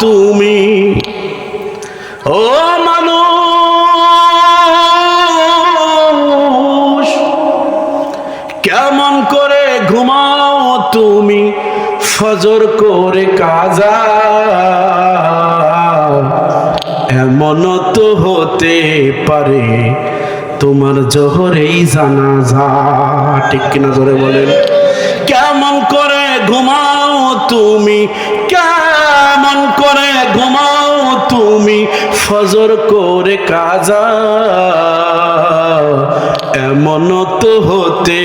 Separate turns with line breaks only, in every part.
তুমি। ও মানুষ, কেমন করে ঘুমাও তুমি ফজর করে কাজা, এমন তো হতে পারে তোমার জোহরেই জানাজা। ঠিক কিনা জোরে বলেন? কেমন করে ঘুমাও তুমি, কেমন করে ঘুমাও তুমি ফজর করে কাজা, এমন তো হতে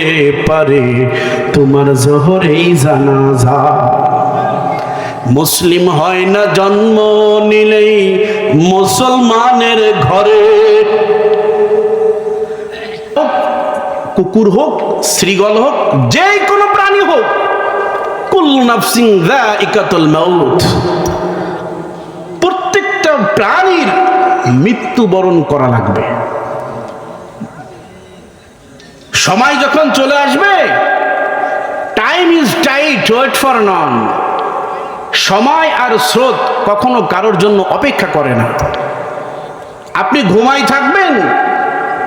পারে তোমার জোহরেই জানাজা। মুসলিম হয় না জন্ম নিলেই মুসলমানের ঘরে, কুকুর হোক, শ্রীগল হোক, যে কোনো প্রাণী হোক, কুল্লু নাফসিন যায়িকাতুল মাউত, প্রত্যেকটা প্রাণীর মৃত্যুবরণ করা লাগবে। সময় যখন চলে আসবে, time is tight, wait for none. সময় আর স্রোত কখনো কারোর জন্য অপেক্ষা করে না। আপনি ঘুমাই থাকবেন,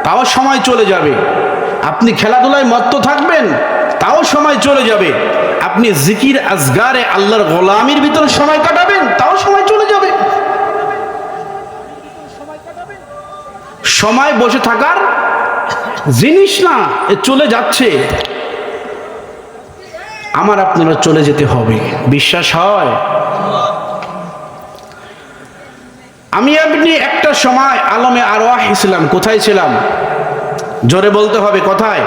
তাও সময় চলে যাবে। আপনি খেলাধুলায় মত্ত থাকবেন, তাও সময় চলে যাবে। আপনি জিকির আজগারে আল্লাহর গোলামির ভিতরে সময় কাটাবেন, তাও সময় চলে যাবে। সময় বসে থাকার জিনিস না, এ চলে যাচ্ছে। আমার আপনারা চলে যেতে হবে, বিশ্বাস হয়? আমি আপনি একটা সময় আলমে আরওয়াহ ছিলাম। কোথায় ছিলাম? জোরে বলতে হবে, কোথায়?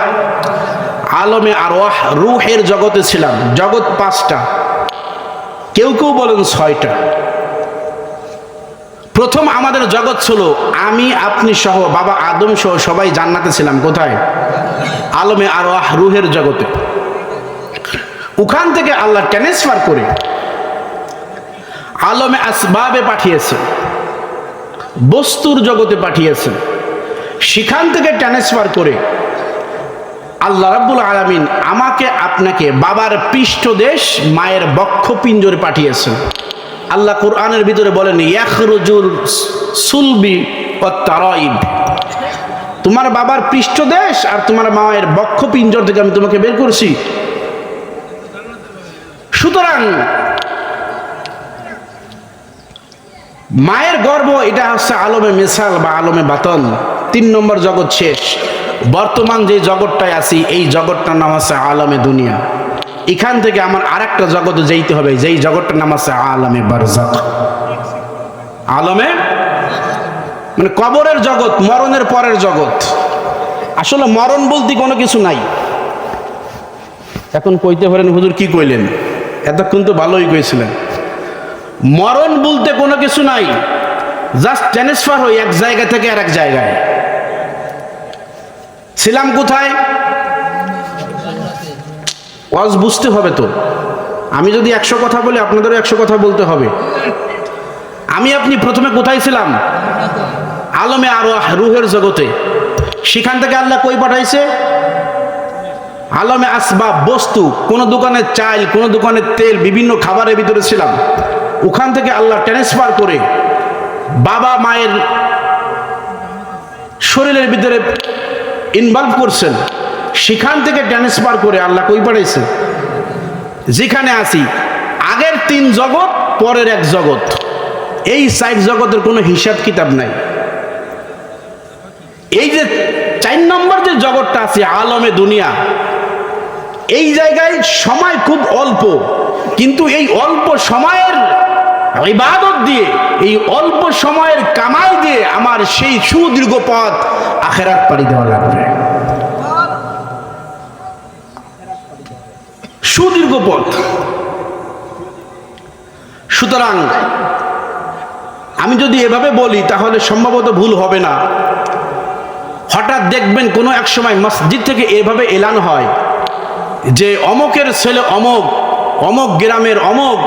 আলমে আরওয়াহ, রূহের জগতে ছিলাম। জগৎ 5টা, কেউ কেউ বলেন 6টা। প্রথম আমাদের জগৎ ছিল আমি আপনি সহ, বাবা আদম সহ সবাই জান্নাতে ছিলাম। কোথায়? আলমে আরওয়াহ, রূহের জগতে। ওখান থেকে আল্লাহ ট্রান্সফার করে আলমে আসবাবে পাঠিয়েছে, বস্তুর জগতে পাঠিয়েছেন। সেখান থেকে ট্রান্সফার করে আল্লাহ রাব্বুল আলামিন আমাকে আপনাকে বাবার পৃষ্ঠদেশ মায়ের বক্ষপিঞ্জরে পাঠিয়েছেন। আল্লাহ কোরআনের ভিতরে বলেন, ইয়াখরুজুল সুলবি ওয়াত তারাইব, তোমার বাবার পৃষ্ঠদেশ আর তোমার মায়ের বক্ষপিঞ্জর থেকে আমি তোমাকে বের করছি। সুতরাং মায়ের গর্ভ, এটা হচ্ছে আলমে মিসাল বা আলমে বাতন। 3 নম্বর জগৎ শেষ। বর্তমান যে জগৎটায় আছি, এই জগৎটার নাম হচ্ছে আলমে দুনিয়া। এখান থেকে আমার আরেকটা জগতে যেতে হবে, যেই জগৎটার নাম হচ্ছে আলমে বারজাখ। আলমে মানে কবরের জগৎ, মরণের পরের জগৎ। আসলে মরণ বলতে কোনো কিছু নাই। এখন কইতে পারেন, হুজুর কি কইলেন? এতক্ষণ তো ভালোই কইছিলেন। মরণ বলতে কোনো কিছু নাই, জাস্ট ট্রান্সফার হই এক জায়গা থেকে আরেক জায়গায়। ছিলাম কোথায়? ওয়াজ বুঝতে হবে তো। আমি যদি 100 কথা বলি, আপনাদেরও 100 কথা বলতে হবে। আমি আপনি প্রথমে কোথায় ছিলাম? আলমে আরওয়াহ, রূহের জগতে। সেখান থেকে আল্লাহ কই পাঠাইছে? আলমে আসবাব, বস্তু। কোন দোকানের চাল, কোন দোকানের তেল, বিভিন্ন খাবারের ভিতরে ছিলাম। ওখান থেকে আল্লাহ ট্রান্সফার করে বাবা মায়ের শরীরের ভিতরে ইনভলভ করছেন। সেখান থেকে ট্রান্সফার করে আল্লাহ কই পাঠাইছে? যেখানে আছি। আগের 3 জগৎ, পরের 1 জগৎ। এই 4 জগতের কোনো হিসাব কিতাব নাই। এই যে 4 নম্বর যে জগৎটা আছে আলমে দুনিয়া, এই জায়গায় সময় খুব অল্প, কিন্তু এই অল্প সময়ের ইবাদত দিয়ে, এই অল্প সময়ের কামাই দিয়ে আমার সেই সুদীর্ঘ পথ আখিরাত পাড়ি দেওয়া লাগবে। সুদীর্ঘ পথ। সুতরাং আমি যদি এভাবে বলি তাহলে সম্ভবত ভুল হবে না। হঠাৎ দেখবেন কোনো এক সময় মসজিদ থেকে এভাবে এলান হয় যে অমকের ছেলে অমক, অমক গ্রামের অমক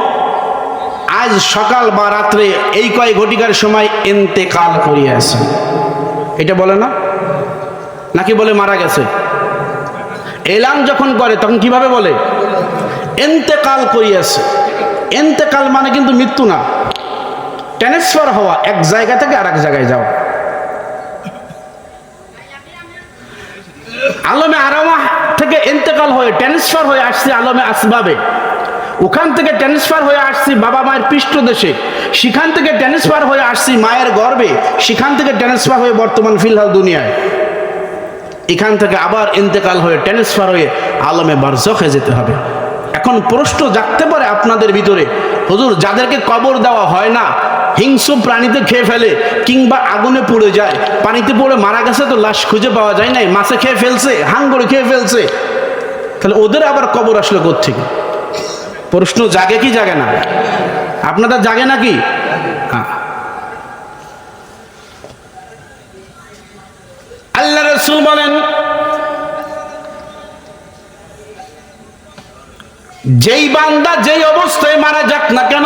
আজ সকাল বা রাত্রে এই কয় ঘটিকার সময় ইন্তেকাল করিয়াছে। এটা বলে না? নাকি বলে মারা গেছে? এলান যখন করে তখন কিভাবে বলে? ইন্তেকাল করিয়াছে। ইন্তেকাল মানে কিন্তু মৃত্যু না। ট্রান্সফার হওয়া, এক জায়গা থেকে আরেক জায়গায় যাওয়া। আলমে আরওয়াহ থেকে ইন্তেকাল হয়ে ট্রান্সফার হয়ে আসছি আলমে আসবাবে, ওখান থেকে ট্রান্সফার হয়ে আসছি বাবা মায়ের পৃষ্ঠদেশে, সেখান থেকে ট্রান্সফার হয়ে আসছি মায়ের গর্ভে, সেখান থেকে ট্রান্সফার হয়ে বর্তমান ফিলহাল দুনিয়ায়, এখান থেকে আবার ইন্তেকাল হয়ে ট্রান্সফার হয়ে আলমে বারজখে যেতে হবে। এখন প্রশ্ন জাগতে পারে আপনাদের ভিতরে, হুজুর যাদেরকে কবর দেওয়া হয় না, হিংস্র প্রাণীতে খেয়ে ফেলে কিংবা আগুনে পুড়ে যায়, পানিতে পড়ে মারা গেছে তো লাশ খুঁজে পাওয়া যায় নাই, মাছে খেয়ে ফেলছে, হাঙ্গরে খেয়ে ফেলছে, তাহলে ওদের আবার কবর আসলে কোত্থেকে? প্রশ্ন জাগে কি জাগে না? আপনাদের জাগে নাকি? আল্লাহ রাসূল বলেন, যেই বান্দা যেই অবস্থায় মারা যাক না কেন,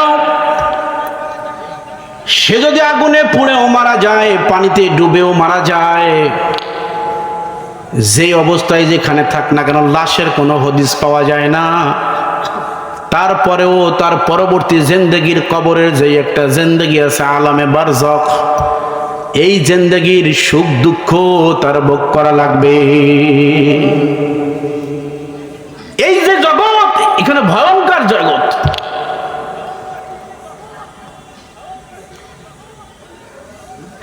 সে যদি আগুনে পুড়েও মারা যায়, পানিতে ডুবেও মারা যায়, যে অবস্থায় যেখানে থাক না কেন, লাশের কোনো হদিস পাওয়া যায় না, তারপরেও তার পরবর্তী জিন্দেগির কবরের যে একটা জিন্দেগি আছে আলামে বারজখ, এই জিন্দেগির সুখ দুঃখ তার ভোগ করা লাগবে। এই যে জগৎ, এখানে ভয়ঙ্কর জগৎ।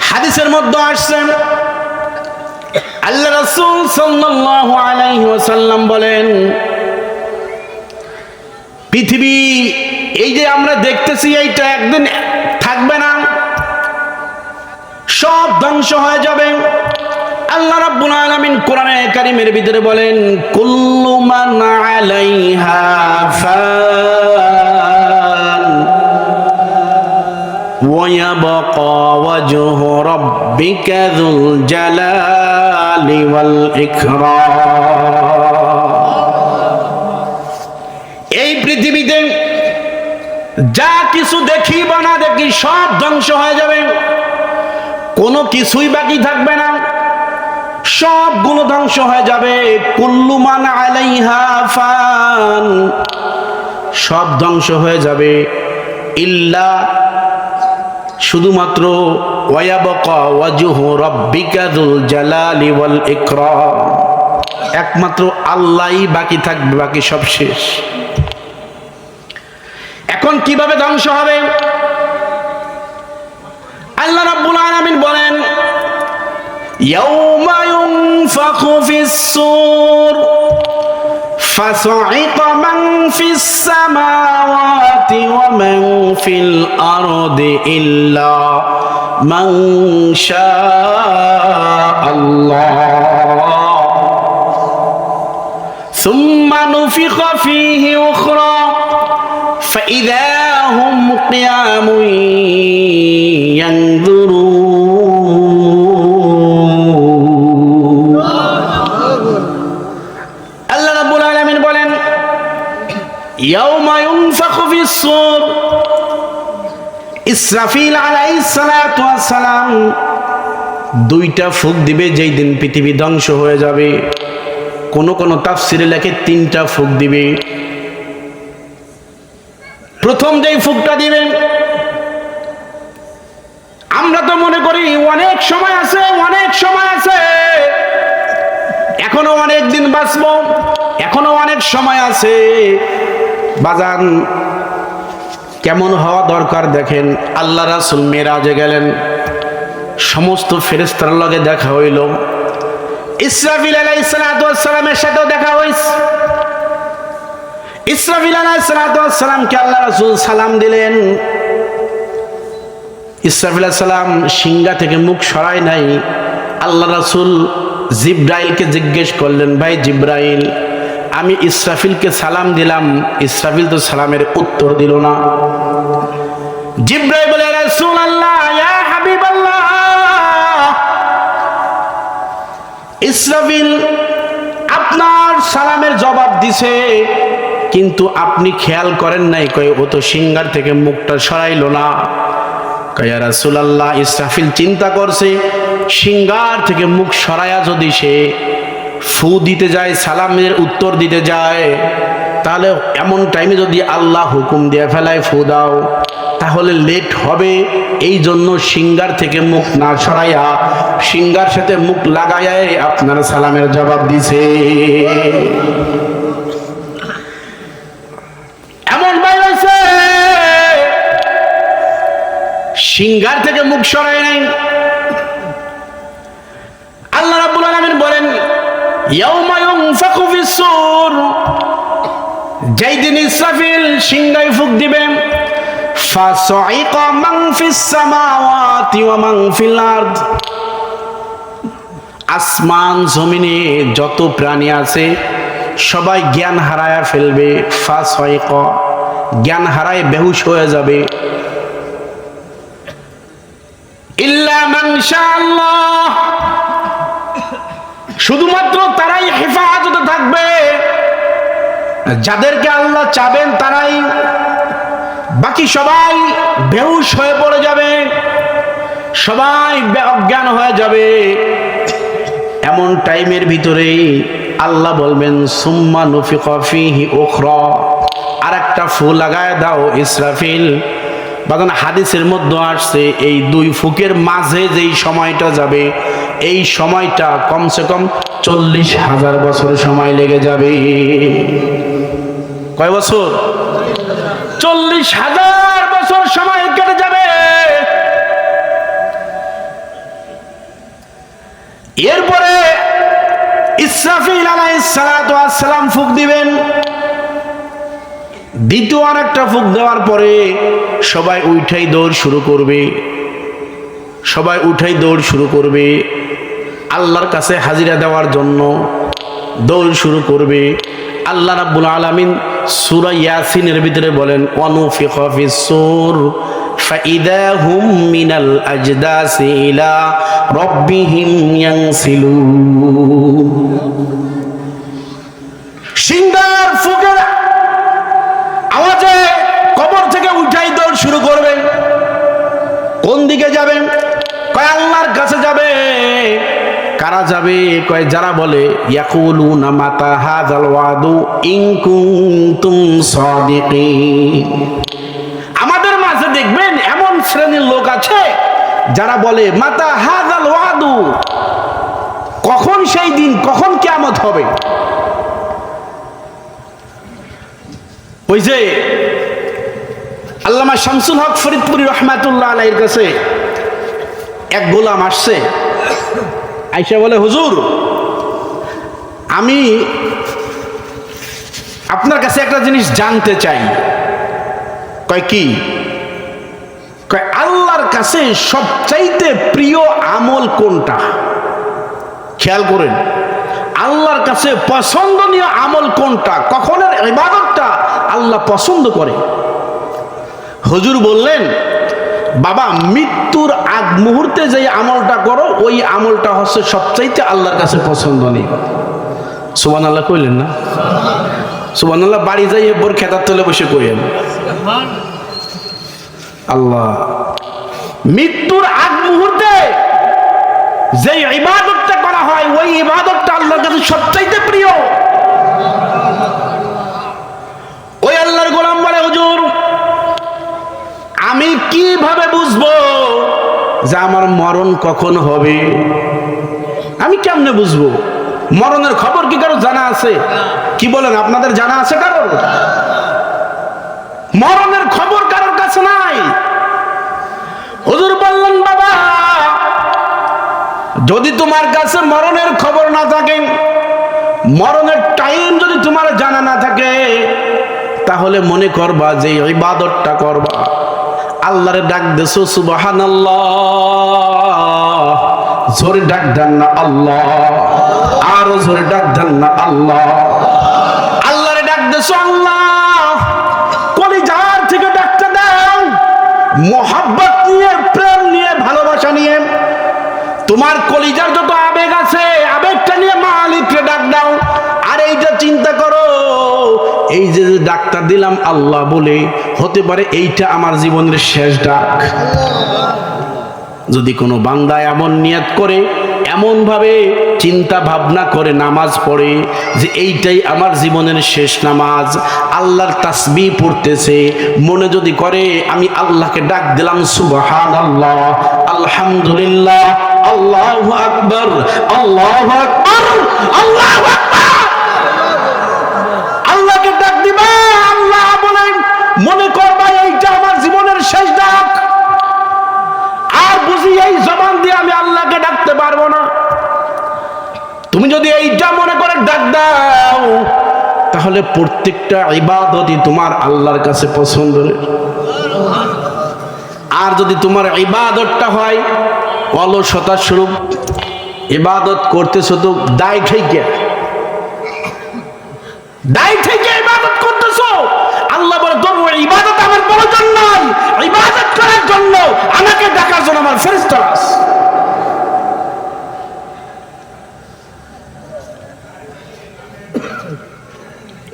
হাদিসের মধ্যে আসছেন আল্লাহ রাসূল সাল্লাল্লাহু আলাইহি ওয়াসাল্লাম বলেন, পৃথিবী এই যে আমরা দেখতেছি এইটা একদিন থাকবে না, সব ধ্বংস হয়ে যাবে। আল্লাহ রাব্বুল আলামিন কোরআনে কারীমের ভিতরে বলেন, কুল্লু মান আলাইহা ফান ওয়া ইয়াবকা ওয়াজহু রাব্বিকা যুল জালালি ওয়াল ইকরাম। এই পৃথিবীতে যা কিছু দেখি বা না দেখি সব ধ্বংস হয়ে যাবে, কোনো কিছুই বাকি থাকবে না, সবগুলো ধ্বংস হয়ে যাবে। কুল্লু মান আলাইহা ফান, সব ধ্বংস হয়ে যাবে, ইল্লা শুধুমাত্র ওয়ায়াবকা ওয়াজহু রাব্বিকা যুল জালালি ওয়াল ইকরাম, একমাত্র আল্লাহই বাকি থাকবে, বাকি সব শেষ। এখন কিভাবে ধ্বংস হবে? আল্লাহ রাব্বুল আলামিন বলেন, ইয়াউমা ইউনফাখু ফিস-সূর ফাসাইকা মান ফিস-সামাওয়াতি ওয়া মান ফিল-আরদি ইল্লা মান শাআল্লাহ সুম্মা নুফিখা ফীহি উখরা فإذا هم قيام ينظرون। আল্লাহ রাব্বুল আলামিন বলেন, ইয়াউমা ইউনফাখু ফিস-সূর, ইসরাফিল আলাইহিস সালাতু ওয়াস সালাম দুইটা ফুঁক দিবে, যেই দিন পৃথিবী ধ্বংস হয়ে যাবে। কোন কোন তাফসিরে লেখে তিনটা ফুঁক দিবে। প্রথম যেই ফুঁকটা দিবেন, আমরা তো মনে করি অনেক সময় আছে, অনেক সময় আছে, এখনো অনেক দিন বাঁচবো, এখনো অনেক সময় আছে। বাজান কেমন হওয়া দরকার দেখেন। আল্লাহ রাসূল মেরাজে গেলেন, সমস্ত ফেরেশতার লগে দেখা হইল, ইসরাফিল আলাইহিস সালাতু ওয়াস সালামের সাথেও দেখা হইছে। ইসরাফিল আলাইহিস সালাতু ওয়াস সালামকে আল্লাহ রাসূল সালাম দিলেন। ইসরাফিল আলাইহিস সালাম সিংহা থেকে মুখ সরায় নাই। আল্লাহ রাসূল জিব্রাইলকে জিজ্ঞেস করলেন, ভাই জিব্রাইল, আমি ইসরাফিলকে সালাম দিলাম, ইসরাফিল তো সালামের উত্তর দিল না। জিব্রাইল বলে, রাসূলুল্লাহ, ইয়া হাবিবাল্লাহ, ইসরাফিল আপনার সালামের জবাব দিছে, কিন্তু আপনি খেয়াল করেন নাই, কয় ও তো সিংহার থেকে মুখটা সরাইলো না। কয় ইয়া রাসূলুল্লাহ, ইসরাফিল চিন্তা করছে সিংহার থেকে মুখ সরায়া যদি সে ফু দিতে যায়, সালামের উত্তর দিতে যায়, তাহলে এমন টাইমে যদি আল্লাহ হুকুম দিয়ে ফেলায় ফু দাও, তাহলে লেট হবে। এই জন্য সিঙ্গার থেকে মুখ না সরাইয়া সিঙ্গার সাথে মুখ লাগাইয়া আপনার সালামের জবাব দিছে। এমন ভাই হয়েছে সিঙ্গার থেকে মুখ সরাই নাই। আল্লাহ রাব্বুল আলামিন বলেন ইয়াউমা ইউনফাখু ফিস-সূর, যেই দিন ইসরাফিল সিংহায় ফুঁক দিবে, ফাসাইকা মান ফিস সামাওয়াতি ওয়া মান ফিল আরদ, আসমান জমিনে যত প্রাণী আছে সবাই জ্ঞান হারায়া ফেলবে। ফাসাইকা জ্ঞান হারায় বেহুশ হয়ে যাবে। ইল্লা মান শাআল্লাহ, শুধুমাত্র তারাই হেফাজতে থাকবে যাদেরকে আল্লাহ চাবেন তারাই। বাকি সবাই বেহুশ হয়ে পড়ে যাবে, সবাই অজ্ঞান হয়ে যাবে। এমন টাইমের ভিতরেই আল্লাহ বলবেন সুম্মা নুফিখা ফীহি উখরা, আরেকটা ফু লাগায় দাও ইসরাফিল। বাদান হাদিসের মধ্যে আসছে এই দুই ফুকের মাঝে যেই সময়টা যাবে এই সময়টা কমসে কম 40,000 বছর সময় লেগে যাবে। কয় বছর? 40,000 বছর সময় কেটে যাবে। এরপরে ইসরাফিল আলাইহিস সালাতু ওয়াস সালাম ফুঁক দিবেন। দ্বিতীয় আরেকটা ফুঁক দেওয়ার পরে সবাই উঠাই দৌড় শুরু করবে, সবাই উঠাই দৌড় শুরু করবে আল্লাহর কাছে হাজিরা দেওয়ার জন্য দৌড় শুরু করবে। আল্লাহ রাব্বুল আলামিন সূরা ইয়াসিনের ভিতরে বলেন ওয়ানুফিখা ফিস-সূর ফাইদা হুম মিনাল আজদাসি ইলা রাব্বিহিম ইয়ানসিলুন। সিংহার ফুকের আওয়াজে কবর থেকে উঠাই দৌড় শুরু করবে। কোন দিকে যাবেন? কয় আল্লাহর কাছে যাবে। কারা যাবে? কয় যারা বলে ইয়াকুলুনা মাতা হাযাল ওয়াদু ইন কুনতুম সাদিকিন। আমাদের মাঝে দেখবেন এমন শ্রেণীর লোক আছে যারা বলে মাতা হাযাল ওয়াদু, কখন সেই দিন, কখন কিয়ামত হবে। ওই যে আল্লামা শামসুল হক ফরিদপুরি রহমাতুল্লাহ আলাইহির কাছে এক গোলাম আসছে, আইসা বলে হুজুর আমি আপনার কাছে একটা জিনিস জানতে চাই। কয় কি? কয় আল্লাহর কাছে সবচাইতে প্রিয় আমল কোনটা? খেয়াল করেন, আল্লাহর কাছে পছন্দনীয় আমল কোনটা, কখনের ইবাদতটা আল্লাহ পছন্দ করে। হুজুর বললেন বাবা মৃত্যুর আগ মুহূর্তে যে আমলটা করো ওই আমলটা হচ্ছে সবচাইতে আল্লাহর কাছে পছন্দনীয়। সুবহানাল্লাহ কইলেন না? সুবহানাল্লাহ বাড়ি যাই এরপর খেতার তলে বসে কইেন আল্লাহ। মৃত্যুর আগ মুহূর্তে যে ইবাদতটা করা হয় ওই ইবাদতটা আল্লাহর কাছে সবচাইতে প্রিয়। ওই আল্লাহর গোলাম বলে হুজুর আমি কিভাবে বুঝবো যে আমার মরণ কখন হবে? আমি কেমনে বুঝবো? মরণের খবর কি কারো জানা আছে? কি বলেন, আপনাদের জানা আছে কারোর? মরণের খবর কারোর কাছে নাই। হুজুর বললেন বাবা যদি তোমার কাছে মরণের খবর না থাকে, মরণের টাইম যদি তোমার জানা না থাকে, তাহলে মনে করবা যে ইবাদতটা করবা, আল্লাহরে ডাক দেছো সুবহানাল্লাহ, জোরে ডাক দেন না আল্লাহ, আরো জোরে ডাক দেন না আল্লাহ। আল্লাহরে ডাক দেছো আল্লাহ, কলিজার থেকে ডাকতে দাও, মোহাব্বত নিয়ে, প্রেম নিয়ে, ভালোবাসা নিয়ে। তোমার কলিজার যত আবেগ আছে আবেগটা নিয়ে মালিককে ডাক দাও। আর এইটা চিন্তা করো এই যে ডাক্তার দিলাম আল্লাহ বলে, হতে পারে এইটা আমার জীবনের শেষ ডাক। যদি কোনো বান্দা এমন নিয়ত করে, এমন ভাবে চিন্তা ভাবনা করে নামাজ পড়ে যে এইটাই আমার জীবনের শেষ নামাজ, আল্লাহর তাসবিহ পড়তেছে, মনে যদি করে আমি আল্লাহকে ডাক দিলাম সুবহানাল্লাহ, আলহামদুলিল্লাহ, আল্লাহু আকবার, আল্লাহু আকবার, আল্লাহু আকবার, আল্লাহকে ডাক দিবা, আল্লাহ বলেন মনে করবা এইটা আমার জীবনের শেষ ডাক, আর বুঝি এই জবান দিয়ে আমি আল্লাহকে ডাকতে পারবো না। তুমি যদি এইটা মনে করে ডাক দাও তাহলে প্রত্যেকটা ইবাদতই তোমার আল্লাহর কাছে পছন্দের। আর যদি তোমার ইবাদতটা হয় অলসতা স্বরূপ, ইবাদত করতেছো তো দায় থেকে ইবাদত করতেছো, আল্লাহ বলে তোর ইবাদত আমার প্রয়োজন নাই, ইবাদত করার জন্য আমাকে ডাকার জন্য আমার ফেরেশতা আছে।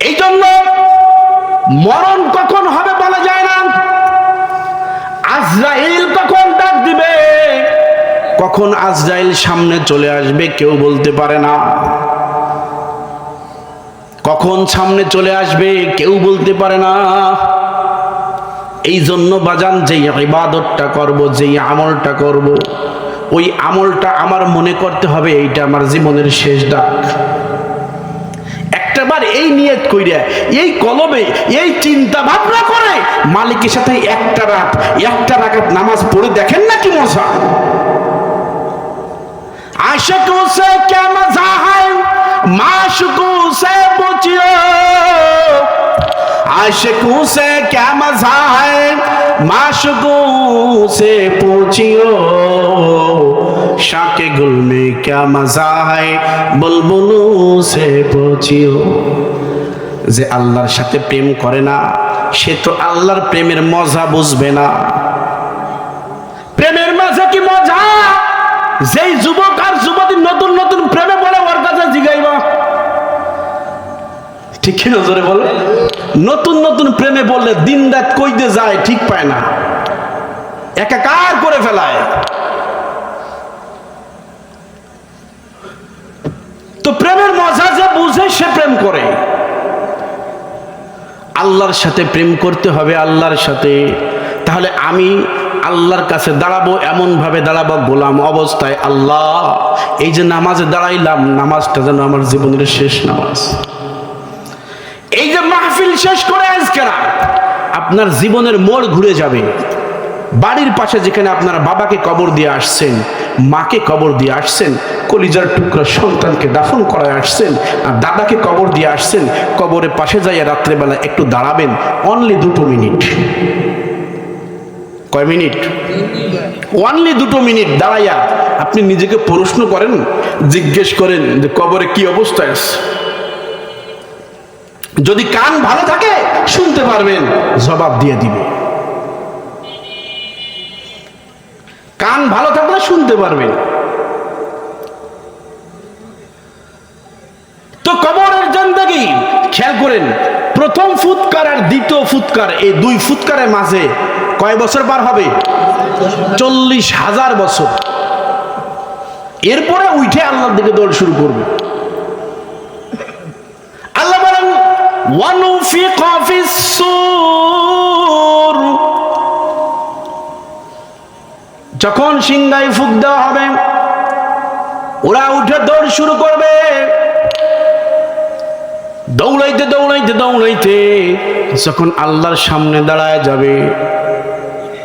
এই জন্য মরণ কখন হবে বলা যায় না, আজরাইল কখন ডাক দিবে, কখন আজরাইল সামনে চলে আসবে কেউ বলতে পারে না, কখন সামনে চলে আসবে কেউ বলতে পারে না। এই জন্য বাজান যেই ইবাদতটা করব, যেই আমলটা করব, ওই আমলটা আমার মনে করতে হবে এইটা আমার জীবনের শেষ ডাক। একটাবার এই নিয়ত কইরা, এই কলবে, এই চিন্তা ভাবনা করে মালিকের সাথে একটা রাকাত নামাজ পড়ে দেখেন না কি মজা। आशिकों से क्या मजा है, माशुकों से पूछियो, आशिकों से क्या मजा है, माशुकों से पूछियो, शाके गुल में क्या मजा है, बुलबुलों से पूछियो। যে আল্লাহর সাথে প্রেম করে না সে তো আল্লাহর প্রেমের মজা বুঝবে না। প্রেমের মজা কি মজা, যেই যুবক আর যুবতী নতুন নতুন প্রেমে বলে ওর কাছে জিগাইবা, ঠিক কি নজরে বলে, নতুন নতুন প্রেমে বললে দিন রাত কইতে যায় ঠিক পায় না, একাকার করে ফেলায়। তো প্রেমের মজা যে বুঝে সে প্রেম করে। আল্লাহর সাথে প্রেম করতে হবে, আল্লাহর সাথে। তাহলে আমি আল্লাহর কাছে দাঁড়াবো, এমন ভাবে দাঁড়াবো গোলাম অবস্থায়, আল্লাহ এই যে নামাজে দাঁড়াইলাম, নামাজটা যেন আমার জীবনের শেষ নামাজ। এই যে মাহফিল শেষ করে আজকে আপনার জীবনের মোড় ঘুরে যাবে। বাড়ির পাশে যেখানে আপনার বাবাকে কবর দিয়ে আসছেন, মাকে কবর দিয়ে আসছেন, কলিজার টুকরা সন্তানকে দাফন করায় আসছেন, আর দাদাকে কবর দিয়ে আসছেন, কবরের পাশে যাইয়া রাত্রেবেলা একটু দাঁড়াবেন, অনলি 2 মিনিট। কয় মিনিট? অনলি 2 মিনিট দাঁড়াইয়া আপনি নিজেকে প্রশ্ন করেন, জিজ্ঞেস করেন যে কবরে কি অবস্থায় আছে। যদি কান ভালো থাকে শুনতে পারবেন, জবাব দিয়ে দিবে। কান ভালো থাকলে শুনতে পারবেন। তো কবরের জিন্দেগি খেয়াল করেন, প্রথম ফুৎকার আর দ্বিতীয় ফুৎকার, এই 2 ফুৎকারের মাঝে কয় বছর পার হবে? 40,000 বছর। এরপরে উঠে আল্লাহর দিকে দৌড় শুরু করবে। আল্লাহ বলেন ওয়ানুফিকা ফিস-সূর, যখন সিংহায় ফুঁক দেওয়া হবে ওরা উঠে দৌড় শুরু করবে। দৌড়াইতে দৌড়াইতে দৌড়াইতে যখন আল্লাহর সামনে দাঁড়ায় যাবে,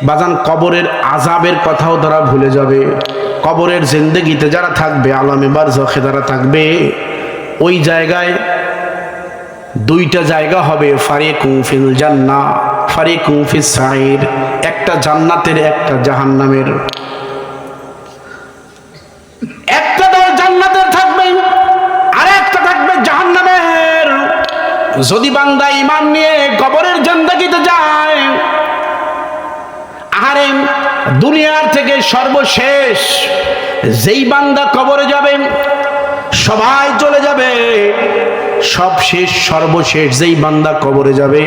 বাজান কবরের আযাবের কথাও তারা ভুলে যাবে। কবরের জিন্দেগিতে যারা থাকবে, আলামে বারযাখে যারা থাকবে, ওই জায়গায় 2টা জায়গা হবে, ফারিকুন ফিল জান্নাহ, ফারিকুন ফিস সাঈর, একটা জান্নাতের একটা জাহান্নামের। একটা দল জান্নাতের থাকবে আর একটা থাকবে জাহান্নামের। যদি বান্দা ঈমান নিয়ে কবরের জিন্দেগিতে যায়, আরে দুনিয়ার থেকে সর্বশেষ যেই বান্দা কবরে যাবে, সবাই চলে যাবে, সব শেষ সর্বশেষ যেই বান্দা কবরে যাবে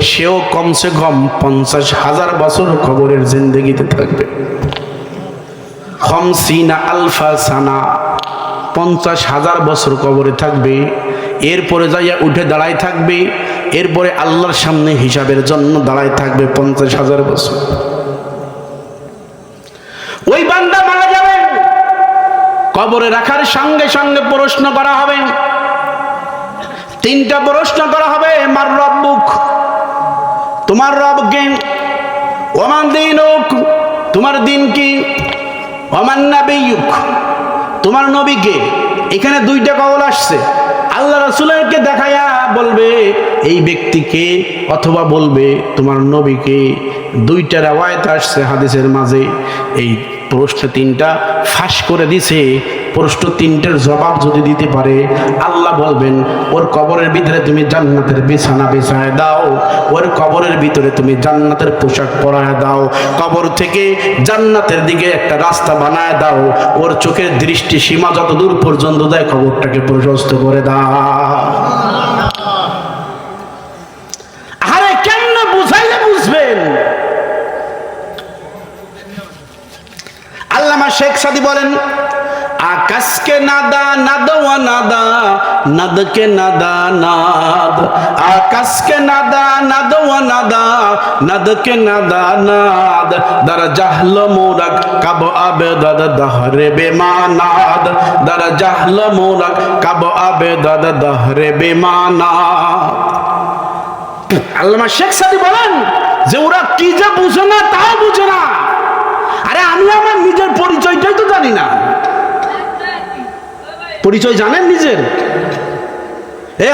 সেও কমসে কম 50,000 বছর কবরের জিন্দেগিতে থাকবে। খামসিনা আলফা সানা, 50,000 বছর কবরে থাকবে। এরপরে যাইয়া উঠে দাঁড়ায় থাকবে, এরপরে আল্লাহর সামনে হিসাবের জন্য দাঁড়ায় থাকবে 50,000 বছর। ওই বান্দা মারা যাবে, কবরে রাখার সঙ্গে সঙ্গে প্রশ্ন করা হবে, 3টা প্রশ্ন করা হবে। মার রব্বুক, তোমার রব কে? ওমান দীনুক, তোমার দিন কি? ওমান নাবিয়ুক, তোমার নবী কে? এখানে 2টা কওল আসছে। আল্লাহ রাসূলকে দেখায়া বলবে এই ব্যক্তিকে, অথবা বলবে তোমার নবীকে। 2টা riwayat আসছে হাদিসের মাঝে। এই প্রশ্ন 3টা ফাঁস করে দিছে। প্রশ্ন 3টার জবাব যদি দিতে পারে, আল্লাহ বলবেন ওর কবরের ভিতরে তুমি জান্নাতের বিছানা বিছায় দাও, ওর কবরের ভিতরে তুমি জান্নাতের পোশাক পরায় দাও, কবর থেকে জান্নাতের দিকে একটা রাস্তা বানায় দাও, ওর চোখের দৃষ্টি সীমা যত দূর পর্যন্ত যায় কবরটাকে প্রশস্ত করে দাও। আরে কেমনে বুঝাইলে বুঝবেন? আল্লামা শেখ সাদী বলেন, আকাশকে নাদা নাদ ওয়া নাদা, নাদকে নাদা নাদ, আকাশকে নাদা নাদ ওয়া নাদা, নাদকে নাদা নাদ, দার জাহল মোরাক কাব আবেদাদ দহরে বেমানাদ, দার জাহল মোরাক কাব আবেদাদ দহরে বেমানাদ। আল্লামা শেখ সাদী বলেন যে ওরা কি যে বুঝে না তাও বুঝে না। আরে আমি আমার নিজের পরিচয়টাই তো জানি না। পরিচয় জানেন নিজের?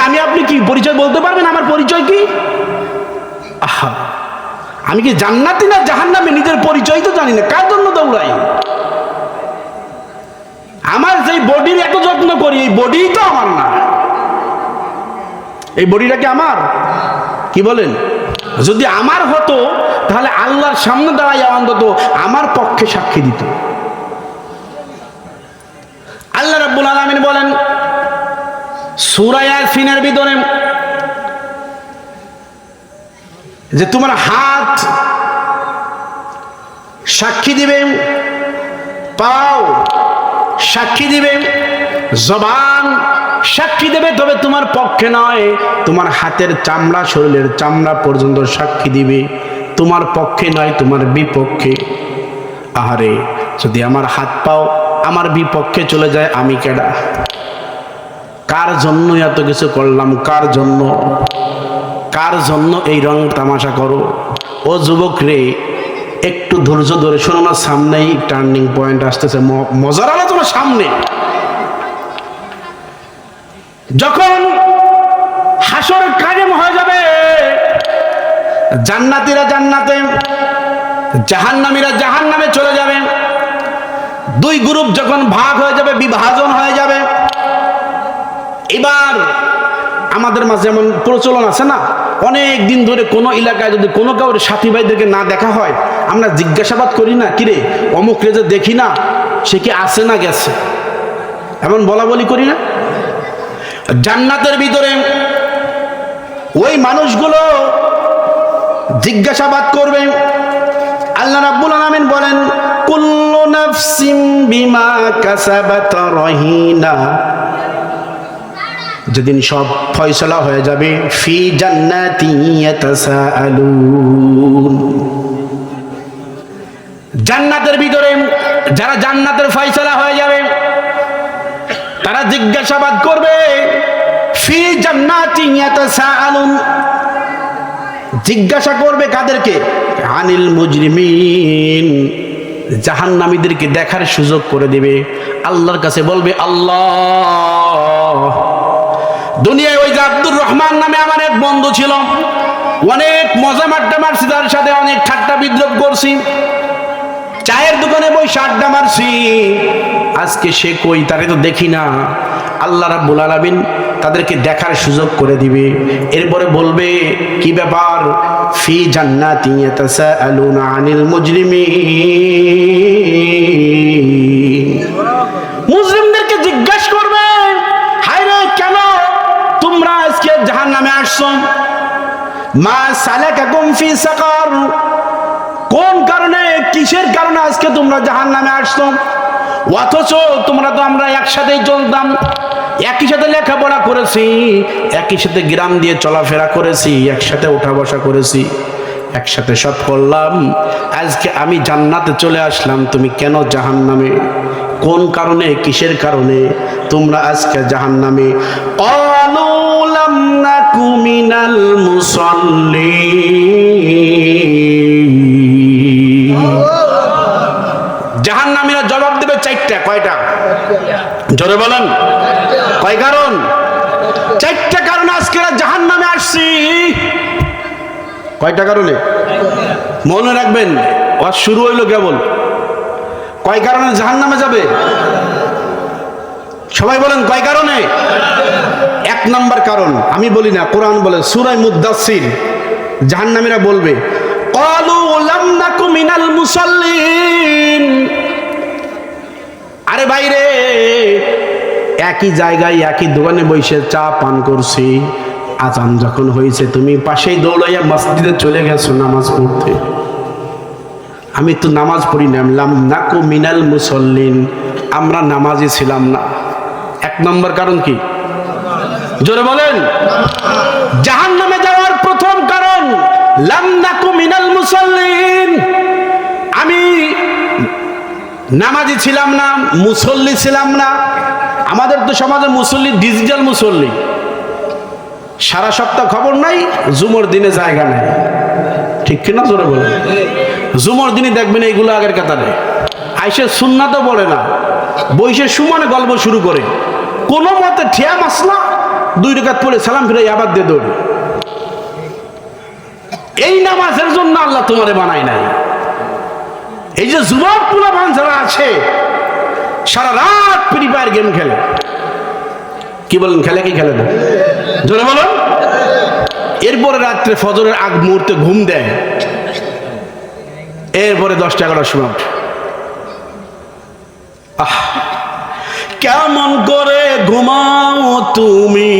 আমি আপনি কি পরিচয় বলতে পারবেন? আমার পরিচয় কি? আহা, আমি কি জান্নাতি না জাহান্নামী নিজের পরিচয় তো জানি না। কার জন্য দৌড়াই? আমার যেই বডির এত যত্ন করি, এই বডি তো আমার না। এই বডিটা কি আমার? কি বলেন? যদি আমার হতো তাহলে আল্লাহর সামনে দাঁড়াইয়া অন্তত আমার পক্ষে সাক্ষী দিত। আল্লাহ রাব্বুল আলামিন বলেন সূরা ইয়াসিনের ভিতরে যে তোমার হাত সাক্ষী দিবে, পাও সাক্ষী দিবে, জবান সাক্ষী দেবে, তবে তোমার পক্ষে নয়। তোমার হাতের চামড়া, শরীরের চামড়া পর্যন্ত সাক্ষী দিবে, তোমার পক্ষে নয়, তোমার বিপক্ষে। আহারে, যদি আমার হাত পাও আমার বিপক্ষে চলে যায়, আমি কেডা? কার জন্য এত কিছু করলাম? কার জন্য? কার জন্য এই রং তামাশা করো? ও যুবক রে, একটু ধৈর্য ধরে শোনো না, সামনেই টার্নিং পয়েন্ট আসতেছে, মজার আলোচনা সামনে। যখন হাসর কায়েম হয়ে যাবে, জান্নাতীরা জান্নাতে, জাহান্নামীরা জাহান্নামে চলে যাবে। 2 গ্রুপ যখন ভাগ হয়ে যাবে, বিভাজন হয়ে যাবে, এবার আমাদের মাঝে এমন প্রচলন আছে না, অনেক দিন ধরে কোনো এলাকায় যদি কোনো কাউর সাথী ভাইদেরকে না দেখা হয়, আমরা জিজ্ঞাসাবাদ করি না, কিরে অমুক রে যে দেখি না, সে কি আছে না গেছে, এমন বলা বলি করি না? জান্নাতের ভিতরে ওই মানুষগুলো জিজ্ঞাসাবাদ করবে। আল্লাহ রাব্বুল আলামিন বলেন কুল্লু নাফসিম বিমা কাসাবাত রহিনা, যেদিন সব ফয়সালা হয়ে যাবে, ফি জান্নাতি ইয়াতাসাআলুন, জান্নাতের ভিতরে যারা জান্নাতের ফয়সালা হয়ে যাবে তারা জিজ্ঞাসাবাদ করবে, ফি জান্নাতি ইয়াতাসাআলুন, জিজ্ঞাসা করবে কাদেরকে? আনিল মুজরিমিন, জাহান্নামীদেরকে দেখার সুযোগ করে দিবে। আল্লাহর কাছে বলবে, আল্লাহ, দুনিয়ায় ওই যে আব্দুর রহমান নামে আমার এক বন্ধু ছিল, অনেক মজা মাড্ডা মারছি, তার সাথে অনেক ঠাট্টা বিদ্রোহ করছি, চায়ের দোকানে বসে আড্ডা মারছি, আজকে সে কই? তারে তো দেখি না। আল্লাহ রাব্বুল আলামিন তাদেরকে দেখার সুযোগ করে দিবে। এরপরে বলবে, কি ব্যাপার? ফি জান্নাতি ইয়াতাসাআলুনা আনিল মুজরিমিন, মুজরিমদেরকে জিজ্ঞাসা করবে, হায় রে, কেন তোমরা আজকে জাহান্নামে আসছো? মা সালাকাকুম ফি সাকার, কোন কারণে, কিসের কারণে আজকে তোমরা জাহান্নামে আসছো? অথচ তোমরা তো আমরা একসাথেই চলতাম, একই সাথে লেখাপড়া করেছি, একই সাথে গ্রাম দিয়ে চলাফেরা করেছি, একসাথে ওঠা বসা করেছি, একসাথে সব করলাম। আজকে আমি জান্নাতে চলে আসলাম, তুমি কেন জাহান্নামে? কোন কারণে, কিসের কারণে তোমরা আজকে জাহান্নামে? ক্বালু লাম নাকু মিনাল মুসাল্লিন। জাহান্নামীরা জবাব দেবে চারটা। কয়টা? জোরে বলেন। কয় কারণ? চারটা কারণ আজকে জাহান্নামে আসছি। কয়টা কারণে? মনে রাখবেন, ওয়াজ শুরু হইলো কেবল। কয় কারণে জাহান্নামে যাবে? সবাই বলেন কয় কারণে? এক নাম্বার কারণ আমি বলি না, কোরআন বলে সূরা মুদ্দাসসির, জাহান্নামীরা বলবে ক্বালু লাম নাকু মিনাল মুসাল্লিন। আরে বাইরে একই জায়গায় একই দোকানে বসে চা পান করছি, আজান যখন হয়েছে তুমি পাশেই দৌড়াইয়া মসজিদে চলে গেছো নামাজ পড়তে। আমি তো নামাজ পড়ি না, লাম নাকু মিনাল মুসাল্লিন, আমরা নামাজি ছিলাম না। এক নম্বর কারণ কি? জোরে বলেন। জাহান্নামে যাওয়ার প্রথম কারণ লাম নাকু মিনাল মুসাল্লিন, আমি নামাজি ছিলাম না, মুসল্লি ছিলাম না। আমাদের তো সমাজে মুসল্লি ডিজিটাল মুসল্লি, সারা সপ্তাহ খবর নাই, জুমার দিনে জায়গা নেই, ঠিক কিনা? জোরে বলেন। জুমার দিনে দেখবেন এইগুলো আগের কাতারে আইসে সুন্নাতও বলে না, বইসে সুমানে গল্প শুরু করে, কোনো মতে ঠিয়া মাসলা 2 রাকাত পড়ে সালাম ফিরে আবার দিয়ে দৌড়ে। এই নামাজের জন্য আল্লাহ তোমারে বানায় নাই। এই যে যুবক পোলাপান যারা আছে সারা রাত ফ্রি ফায়ার গেম খেলে, কি বলেন? খেলে কি খেলে না? জোরে বলেন। এরপরে রাত্রে ফজরের আগ মুহূর্তে ঘুম দেয়, এরপরে 10-11টার সময় কেমন করে ঘুমাও তুমি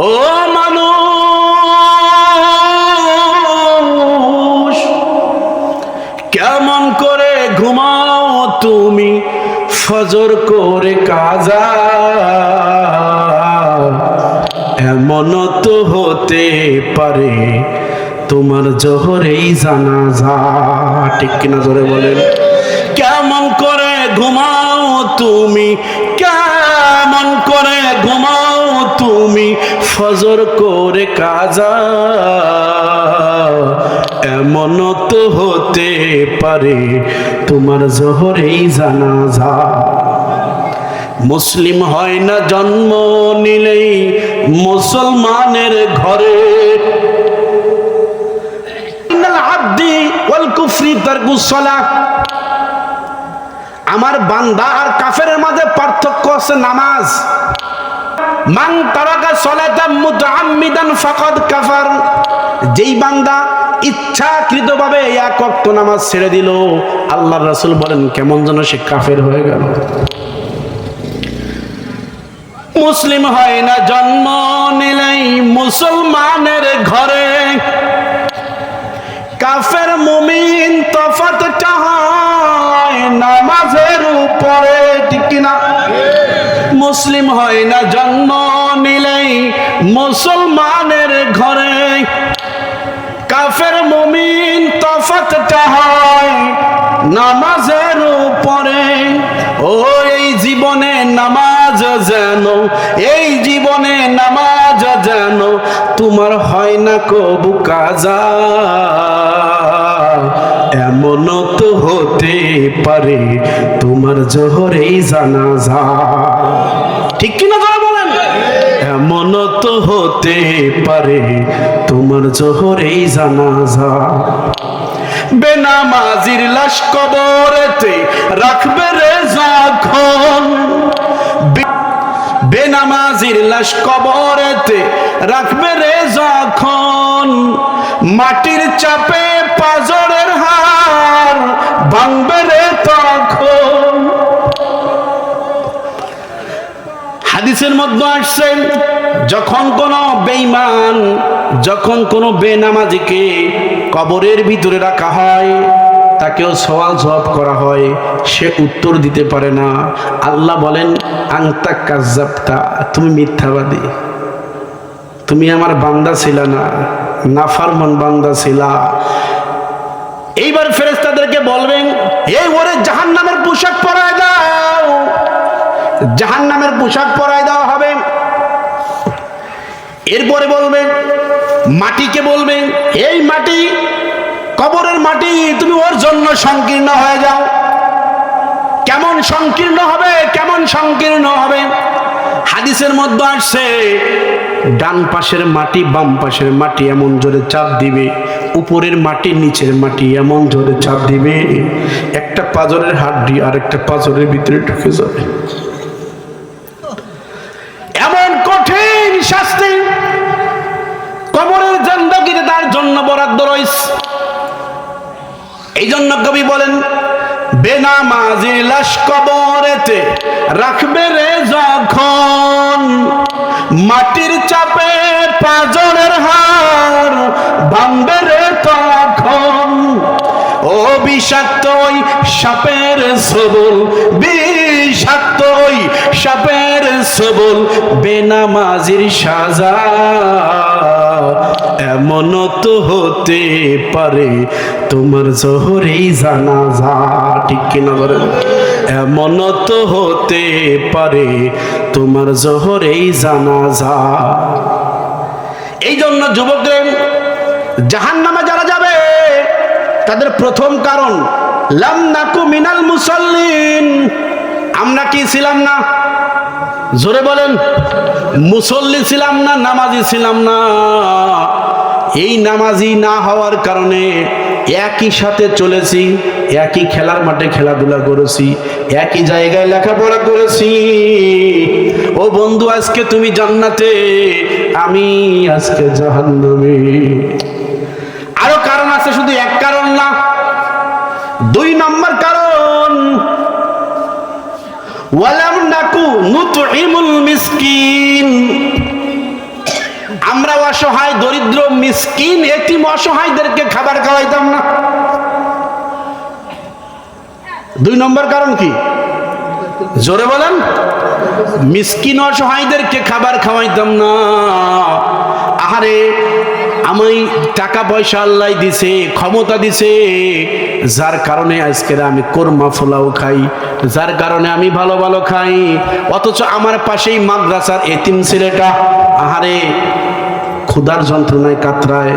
ও মানুষ, কেমন করে ঘুমাও তুমি ফজর করে কাজা, এমন তো হতে পারে তোমার জোহরেই জানাজা, ঠিক কিনা? জোরে বলেন। কেমন করে ঘুমাও তুমি, কেমন করে ঘুমাও তুমি ফজর করে কাজা, এমন তো হতে পারে তোমার জোহরেই জানাজা। মুসলিম হয় না জন্ম নিলেই মুসলমানের ঘরে, আমার বান্দা আর কাফেরের মাঝে পার্থক্য আছে নামাজ। মান তারাকা সালাতাম মুতাআম্মিদান ফাকাদ কাফার, যেই বান্দা ইচ্ছাকৃতভাবে এক ওয়াক্ত নামাজ ছেড়ে দিল, আল্লাহর রাসূল বলেন কেমন যেন সে কাফের হয়ে গেল। মুসলিম হয় না জন্ম নিলেই মুসলমানের ঘরে, কাফের মুমিন তফাৎটা হয় নামাজের উপরে, ঠিক কিনা? মুসলিম হয় না জন্ম নিলেই মুসলমানের ঘরে, কাফের মুমিন তফাৎটা হয় নামাজের উপরে। ও এই জীবনে নামাজ যেন, এই জীবনে নামাজ যেন তোমার হয় না কবু কাজা, এমন তো হতে পারে তোমার জোহরেই জানাজা, ঠিক কিনা? যারা বলেন এমন তো হতে পারে তোমার জোহরেই জানাজা। বেনামাজির লাশ কবরেতে রাখবে রে যখন, বেনামাজির লাশ কবরেতে রাখবে রে যখন, মাটির চাপে পাজরের হাড় ভাঙবে রে তখন। হাদিসের মধ্যে আসছে যখন কোনো বেঈমান, যখন কোনো বেনামাজিকে কবরের ভিতরে রাখা হয়, তাকেও সওয়াল জবাব করা হয়, সে উত্তর দিতে পারে না। আল্লাহ বলেন আনতা কাজ্জাবতা, তুমি মিথ্যাবাদী, তুমি আমার বান্দা ছিল না, নাফরমান বান্দা ছিলা। এইবার ফেরেশতাদেরকে বলবেন এই ওরে জাহান্নামের পোশাক পরায় দাও, জাহান্নামের পোশাক পরায় দেওয়া হবে। এরপরে বলবেন মাটিকে বলবেন এই মাটি, কবরের মাটি, তুমি ওর জন্য সংকীর্ণ হয়ে যাও। কেমন সংকীর্ণ হবে, কেমন সংকীর্ণ হবে? হাদিসের মধ্যে আসছে ডান পাশের মাটি বাম পাশের মাটি এমন জোরে চাপ দিবে, উপরের মাটি নিচের মাটি এমন জোরে চাপ দিবে, একটা পাঁজরের হাড্ডি আর একটা পাঁজরের ভিতরে ঢুকে যাবে। এমন কঠিন শাস্তি কবরের জিন্দেগিতে তার জন্য বরাদ্দ রয়েছে। এই জন্য কবি বলেন বেনামাজি লাশ কবরেতে রাখবে রে যখন, মাটির চাপে পাঁজরের হাড় ভাঙবে রে তখন। ও বিষাক্ত ওই সাপের সবল, বিষাক্ত ওই সাপের সবল, বেনামাজির সাজা এমন তো হতে পারে তোমার জোহরেই জানাজা। ঠিক কিনা বলেন? এমন তো হতে পারে তোমার জোহরেই জানাজা। এই জন্য যুবকদের জাহান্নামে যারা যাবে তাদের প্রথম কারণ লাম নাকু মিনাল মুসাল্লিন, আমরা কি ছিলাম না? জোরে বলেন, মুসল্লি ছিলাম না, নামাজি ছিলাম না। এই নামাজি না হওয়ার কারণে একই সাথে চলেছি, একই খেলার মাঠে খেলাধুলা করেছি, একই জায়গায় লেখাপড়া করেছি। ও বন্ধু আজকে তুমি জান্নাতে, আমি আজকে জাহান্নামে। আরো কারণ আছে, শুধু এক কারণ না। 2 নম্বর কারণ ওয়ালাম নাকু নুতইমুল মিসকিন, আমরা অসহায় দরিদ্র মিসকিন এতিম অসহায়দেরকে খাবার খাওয়াইতাম না। 2 নম্বর কারণ কি? জোরে বলেন। মিসকিন অসহায়দেরকে খাবার খাওয়াইতাম না। আহারে আমি টাকা পয়সা আল্লাহ দিছে, ক্ষমতা দিছে, যার কারণে আজকের আমি কোরমা পোলাও খাই, যার কারণে আমি ভালো ভালো খাই। অথচ আমার পাশেই মাদ্রাসার এতিম ছেলেটা আহারে ক্ষুধার যন্ত্রণায় কাতরায়,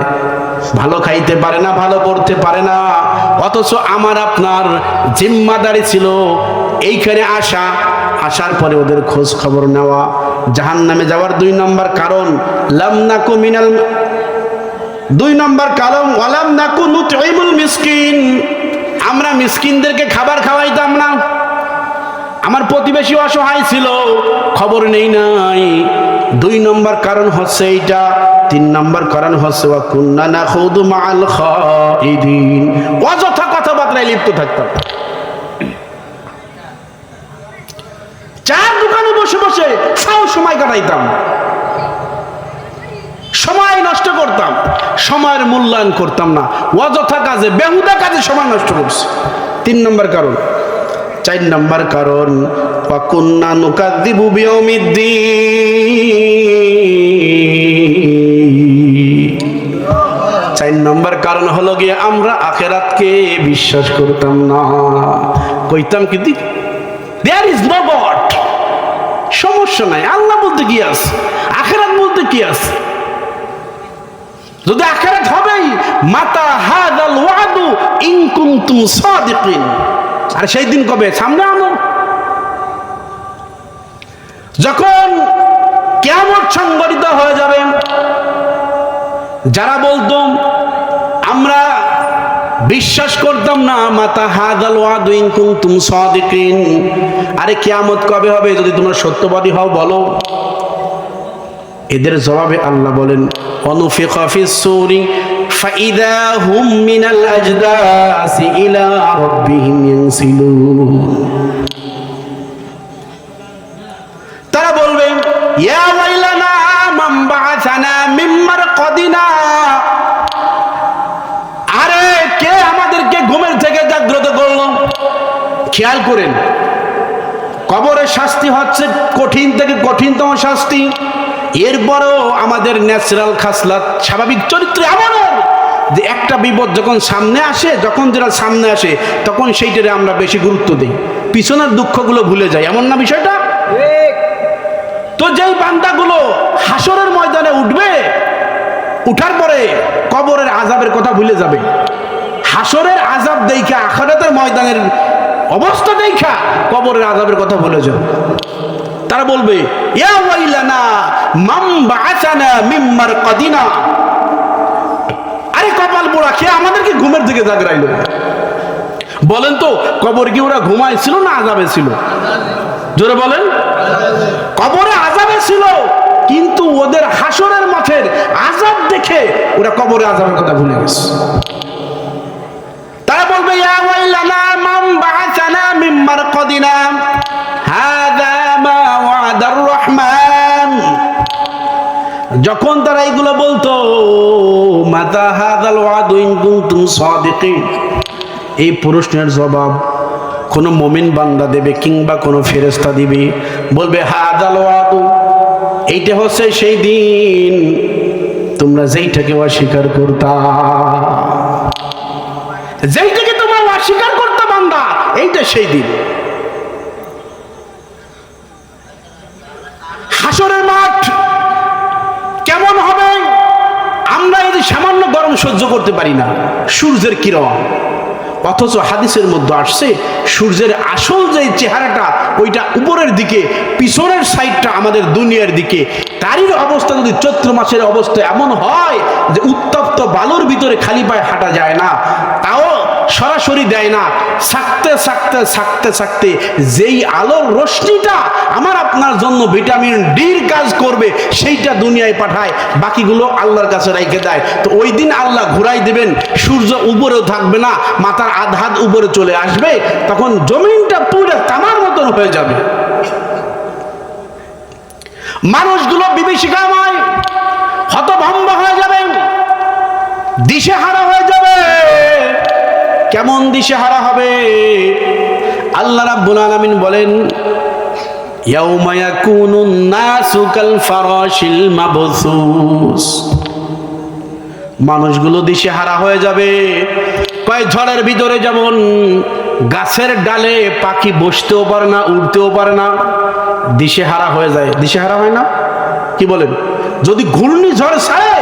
ভালো খাইতে পারে না, ভালো পড়তে পারে না। অথচ আমার আপনার জিম্মাদারি ছিল এইখানে আসা, আসার পরে ওদের খোঁজ খবর নেওয়া। জাহান্নামে যাওয়ার 2 নম্বর কারণ লাম নাকু মিনাল, 2 নম্বর কারণ ওয়ালাম নাকু নুতইমুল মিসকিন, আমরা মিসকিনদেরকে খাবার খাওয়াইতাম না। আমার প্রতিবেশী অসহায় ছিল, খবর নেই নাই। 2 নম্বর কারণ হচ্ছে এইটা। 3 নম্বর কারণ হচ্ছে ওয়া কুন্না নাখুদু মাআল খাইদিন, অযথা কথাবার্তায় লিপ্ত থাকতাম। চার দোকানে বসে বসে সাও সময় কাটাইতাম, সময় নষ্ট করতাম, সময়ের মূল্যায়ন করতাম না, অযথা কাজে বেহুদা কাজে সময় নষ্ট করছি। 3 নম্বর কারণ। 4 নম্বর কারণ ওয়া কুন্না নুকাযযিবু বিয়াউমিদ্দিন, 4 নম্বর কারণ হলো গিয়ে আমরা আখিরাতকে বিশ্বাস করতাম না। কইতাম কি দেয়ার ইজ নো গড, সমস্যা নাই, আল্লাহ বলতে কি আছে, আখিরাত বলতে কি আছে? যদি আখিরাত হবেই, মাতা হাযাল ওয়াদু ইন কুনতুম সাদিকিন, আর সেই দিন কবে? সামনে আনো। যখন কিয়ামত সংঘটিত হয়ে যাবে, যারা বলতো আমরা বিশ্বাস করতাম না, মাতা হাযাল ওয়াদু ইন কুনতুম সাদিকিন, আরে কিয়ামত কবে হবে যদি তোমরা সত্যবাদী হও বলো। এদের জবাবে আল্লাহ বলেন অনুফিখা ফিস সূরি ফাইদা হুম মিনাল আজদাসি ইলা রাব্বিহিম ইয়ানসিলুন, তারা বলবে ইয়া ওয়াইলানা মান বাআসানা মিন মারকাদিনা, আরে কে আমাদেরকে ঘুমের থেকে খেয়াল করেন, কবরের শাস্তি হচ্ছে কঠিন থেকে কঠিনতম শাস্তি। এরপরেও আমাদের ন্যাচারাল খাসলাত, স্বাভাবিক চরিত্র এমন যে একটা বিপদ যখন সামনে আসে, যখন যেটা সামনে আসে তখন সেইটারে আমরা বেশি গুরুত্ব দিই, পিছনের দুঃখগুলো ভুলে যাই, এমন না বিষয়টা? তো যেই বান্দাগুলো হাসরের ময়দানে উঠবে, উঠার পরে কবরের আযাবের কথা ভুলে যাবে, হাসরের আযাব দেখা, আখিরাতের ময়দানের অবস্থা দেখা কবরের আযাবের কথা ভুলে যাবে। তারা বলবে ইয়া ওয়াইলানা মান বাআসানা মিন মারকাদিনা, আরে কপাল পোড়া, কে আমাদেরকে ঘুমের দিকে জাগরাইলো? বলেন তো, কবর কি ওরা ঘুমাইছিল না আযাবে ছিল? জোরে বলেন। কবরে আযাবে ছিল, কিন্তু ওদের হাসরের মাঠের আযাব দেখে ওরা কবরে আযাবের কথা ভুলে গেছে। তারা বলবে ইয়া ওয়াইলানা মান বাআসানা মিন মারকাদিনা হাযা মা ওয়াদার রহমান। যখন তারা এইগুলো বলতো, মাতা হাযাল ওয়াদু ইন কুনতুম সাদিকিন, এই প্রশ্নের জবাব কোন মুমিন বান্দা দেবে কিংবা কোন ফেরেশতা দিবে, বলবে হাযাল ওয়াদু, এইটা হচ্ছে সেই দিন তোমরা যেইটাকে অস্বীকার করতা, যেইটাকে তোমরা অস্বীকার করতে বান্দা, এইটা সেই দিন। হাসরের মাঠ কেমন হবে? আমরা এই সামান্য গরম সহ্য করতে পারি না, সূর্যের কিরণ, অথচ হাদিসের মধ্যে আসছে সূর্যের আসল যে চেহারাটা ওইটা উপরের দিকে, পিছনের সাইডটা আমাদের দুনিয়ার দিকে। তারই অবস্থা যদি চৈত্র মাসের অবস্থা এমন হয় যে উত্তপ্ত বালুর ভিতরে খালি পায়ে হাঁটা যায় না, তাও সরাসরি দেয় না, থাকতে থাকতে থাকতে থাকতে যেই আলোর রশ্মিটা আমার আপনার জন্য ভিটামিন ডির কাজ করবে সেইটা দুনিয়ায় পাঠায়, বাকিগুলো আল্লাহর কাছে রেখে দেয়। তো ওই দিন আল্লাহ ঘুরাই দেবেন, সূর্য উপরেও থাকবে না, মাথার আধ হাত উপরে চলে আসবে, তখন জমিনটা পুরো তামার মতন হয়ে যাবে। মানুষগুলো বিভীষিকাময় হতভম্ব হয়ে যাবে, দিশেহারা হয়ে যাবে। কেমন দিশেহারা হবে? আল্লাহ রাব্বুল আলামিন বলেন ইয়াউমা ইয়াকুনুন নাসু কাল ফারাশিল মাবসুস, মানুষগুলো দিশেহারা হয়ে যাবে। কয় ঝড়ের ভিতরে যেমন গাছের ডালে পাখি বসতেও পারে না, উড়তেও পারে না, দিশেহারা হয়ে যায়। দিশেহারা হয় না? কি বলেন? যদি ঘূর্ণিঝড় ছাড়ে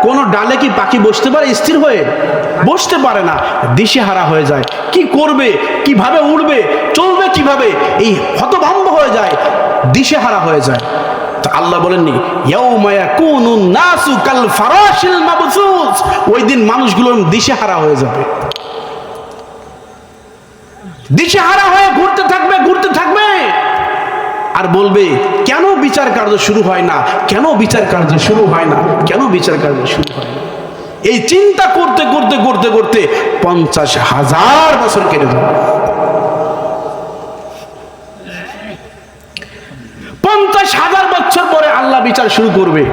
কোন ডালে কি পাখি বসতে পারে স্থির হয়ে? বসতে পারে না, দিশেহারা হয়ে যায়। কি করবে, কিভাবে উড়বে, চলবে কিভাবে, এই হতভম্ব হয়ে যায়, দিশেহারা হয়ে যায়। তো আল্লাহ বলেননি ইয়াউমা ইয়াকুনুন নাসু কাল ফারাশিল মাবসুস, ওই দিন মানুষগুলো দিশেহারা হয়ে যাবে, দিশেহারা হয়ে ঘুরতে থাকবে, ঘুরতে থাকবে, আর বলবে কেন বিচার কার্য শুরু হয় না, কেন বিচার কার্য শুরু হয় না, কেন বিচার কার্য শুরু হয় না। এই চিন্তা করতে করতে করতে করতে 50,000 বছর কেটে যাবে। 50,000 বছর পরে আল্লাহ বিচার শুরু করবে।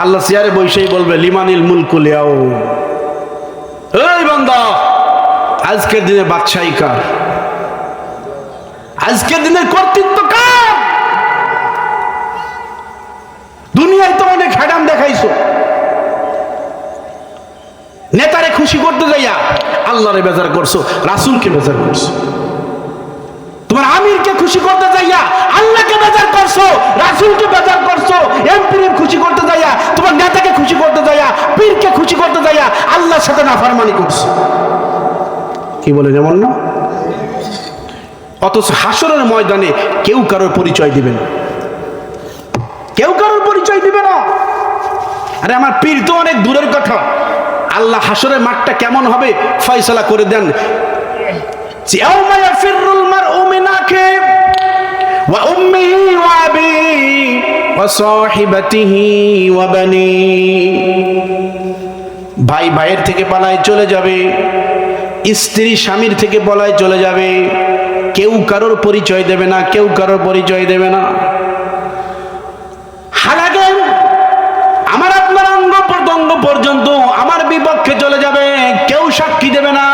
আল্লাহ চেয়ারে বসেই বলবে লিমানিল মুলকুল ইয়াউম, এই বান্দা আজকের দিনে বাদশাহী কার, আজকের দিনের কর্তৃত্ব কার? দুনিয়ায় তো অনেক হ্যাডাম দেখাইছো, নেতারে খুশি করতে যাইয়া আল্লাহরে বেজার করছো, রাসূলকে বেজার করছো, তোমার আমিরকে খুশি করতে যাইয়া আল্লাহকে বেজার করছো, রাসূলকে বেজার করছো, এমপির খুশি করতে যাইয়া, তোমার নেতাকে খুশি করতে যাইয়া, পীরকে খুশি করতে যাইয়া আল্লাহর সাথে নাফরমানি করছো। কি বলেন, এমন না? অথচ হাসরের ময়দানে কেউ কারোর পরিচয় দিবে না, কেউ কারোর পরিচয় দিবে না। আরে আমার পীর তো অনেক দূরের কথা, আল্লাহ হাসরের মাঠটা কেমন হবে ফয়সালা করে দেন। ইয়াউমা ইয়াফিরুল মারউ মিন আখিহি ওয়া উম্মিহি ওয়া আবিহি ওয়া সাহিবাতিহি ওয়া বানিহি, ভাই ভাইয়ের থেকে পালায় চলে যাবে, স্ত্রী স্বামীর থেকে পালায় চলে যাবে, কেউ কারোর পরিচয় দেবে না, কেউ কারোর পরিচয় দেবে না। হালাকে আমার আপনার অঙ্গ প্রত্যঙ্গ পর্যন্ত আমার বিপক্ষে চলে যাবে, কেউ সাক্ষী দেবে না,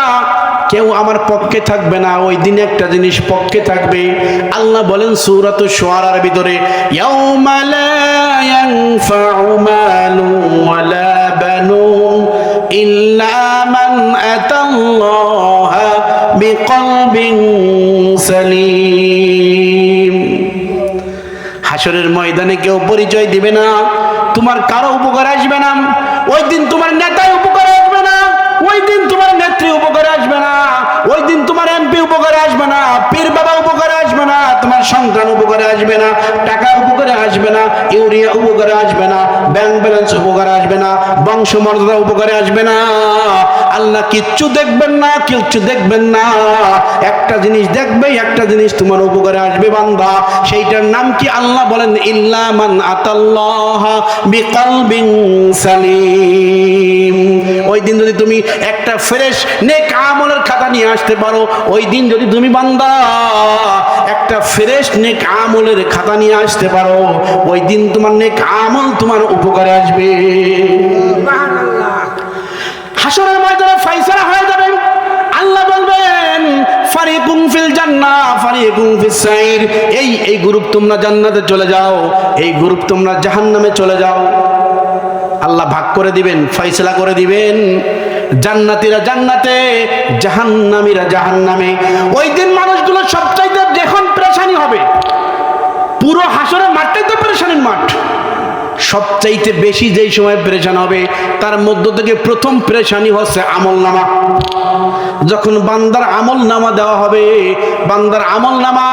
কেউ আমার পক্ষে থাকবে না। ওই দিন একটা জিনিস পক্ষে থাকবে। আল্লাহ বলেন সূরাতুশ শুআরার ভিতরে, ইয়াউমা লা ইয়ানফাউ মালু ওয়ালা বানুন ইল্লা মান আতাল্লাহা বিকলবিন সালিম। হাসরের ময়দানে কেউ পরিচয় দিবে না, তোমার কারো উপকার আসবে না। ওই দিন তোমার নেতায় উপকার আসবে না, ওই দিন তোমার নেত্রী উপকারে আসবে না, ওই দিন তোমার এমপি উপকারে আসবে না, পীর বাবা উপকারে আসবে না, তোমার সন্তান উপকারে আসবে না, টাকা উপকারে আসবে না, ইউরিয়া উপকারে আসবে না, ব্যাংক ব্যালেন্স উপকারে আসবে না, বংশমর্যাদা উপকারে আসবে না। আল্লাহ কিচ্ছু দেখবেন না, কিচ্ছু দেখবেন না। একটা জিনিস দেখবে, একটা জিনিস তোমার উপকারে আসবে বান্দা। সেইটার নাম কি? আল্লাহ বলেন ইল্লা মান আতাল্লাহ বিকলবিন সালিম। ওই দিন যদি তুমি একটা ফ্রেশ নেক আমলের খাতা নিয়ে আসতে পারো, ওই দিন যদি তুমি বান্দা একটা ফ্রেশ নেক আমলের খাতা নিয়ে আসতে পারো, ওই দিন তোমার নেক আমল তোমার উপকারে আসবে। হাসরের ময়দানে ফয়সালা হয়ে যাবে। আল্লাহ বলবেন ফারিকুন ফিল জান্নাহ ফারিকুন ফিস সাইর, এই গ্রুপ তোমরা জান্নাতে চলে যাও, এই গ্রুপ তোমরা জাহান্নামে চলে যাও। আল্লাহ ভাগ করে দিবেন, ফয়সালা করে দিবেন। জান্নাতীরা জান্নাতে, জাহান্নামীরা জাহান্নামে। ওই দিন মানুষগুলো সবচাইতে যখন পেরেশানি হবে, পুরো হাসরের মাঠটাই তো পেরেশানির মাঠ। সবচাইতে বেশি যেই সময় পেরেশান হবে, তার মধ্য থেকে প্রথম পেরেশানি হচ্ছে আমলনামা। যখন বান্দার আমলনামা দেওয়া হবে, বান্দার আমলনামা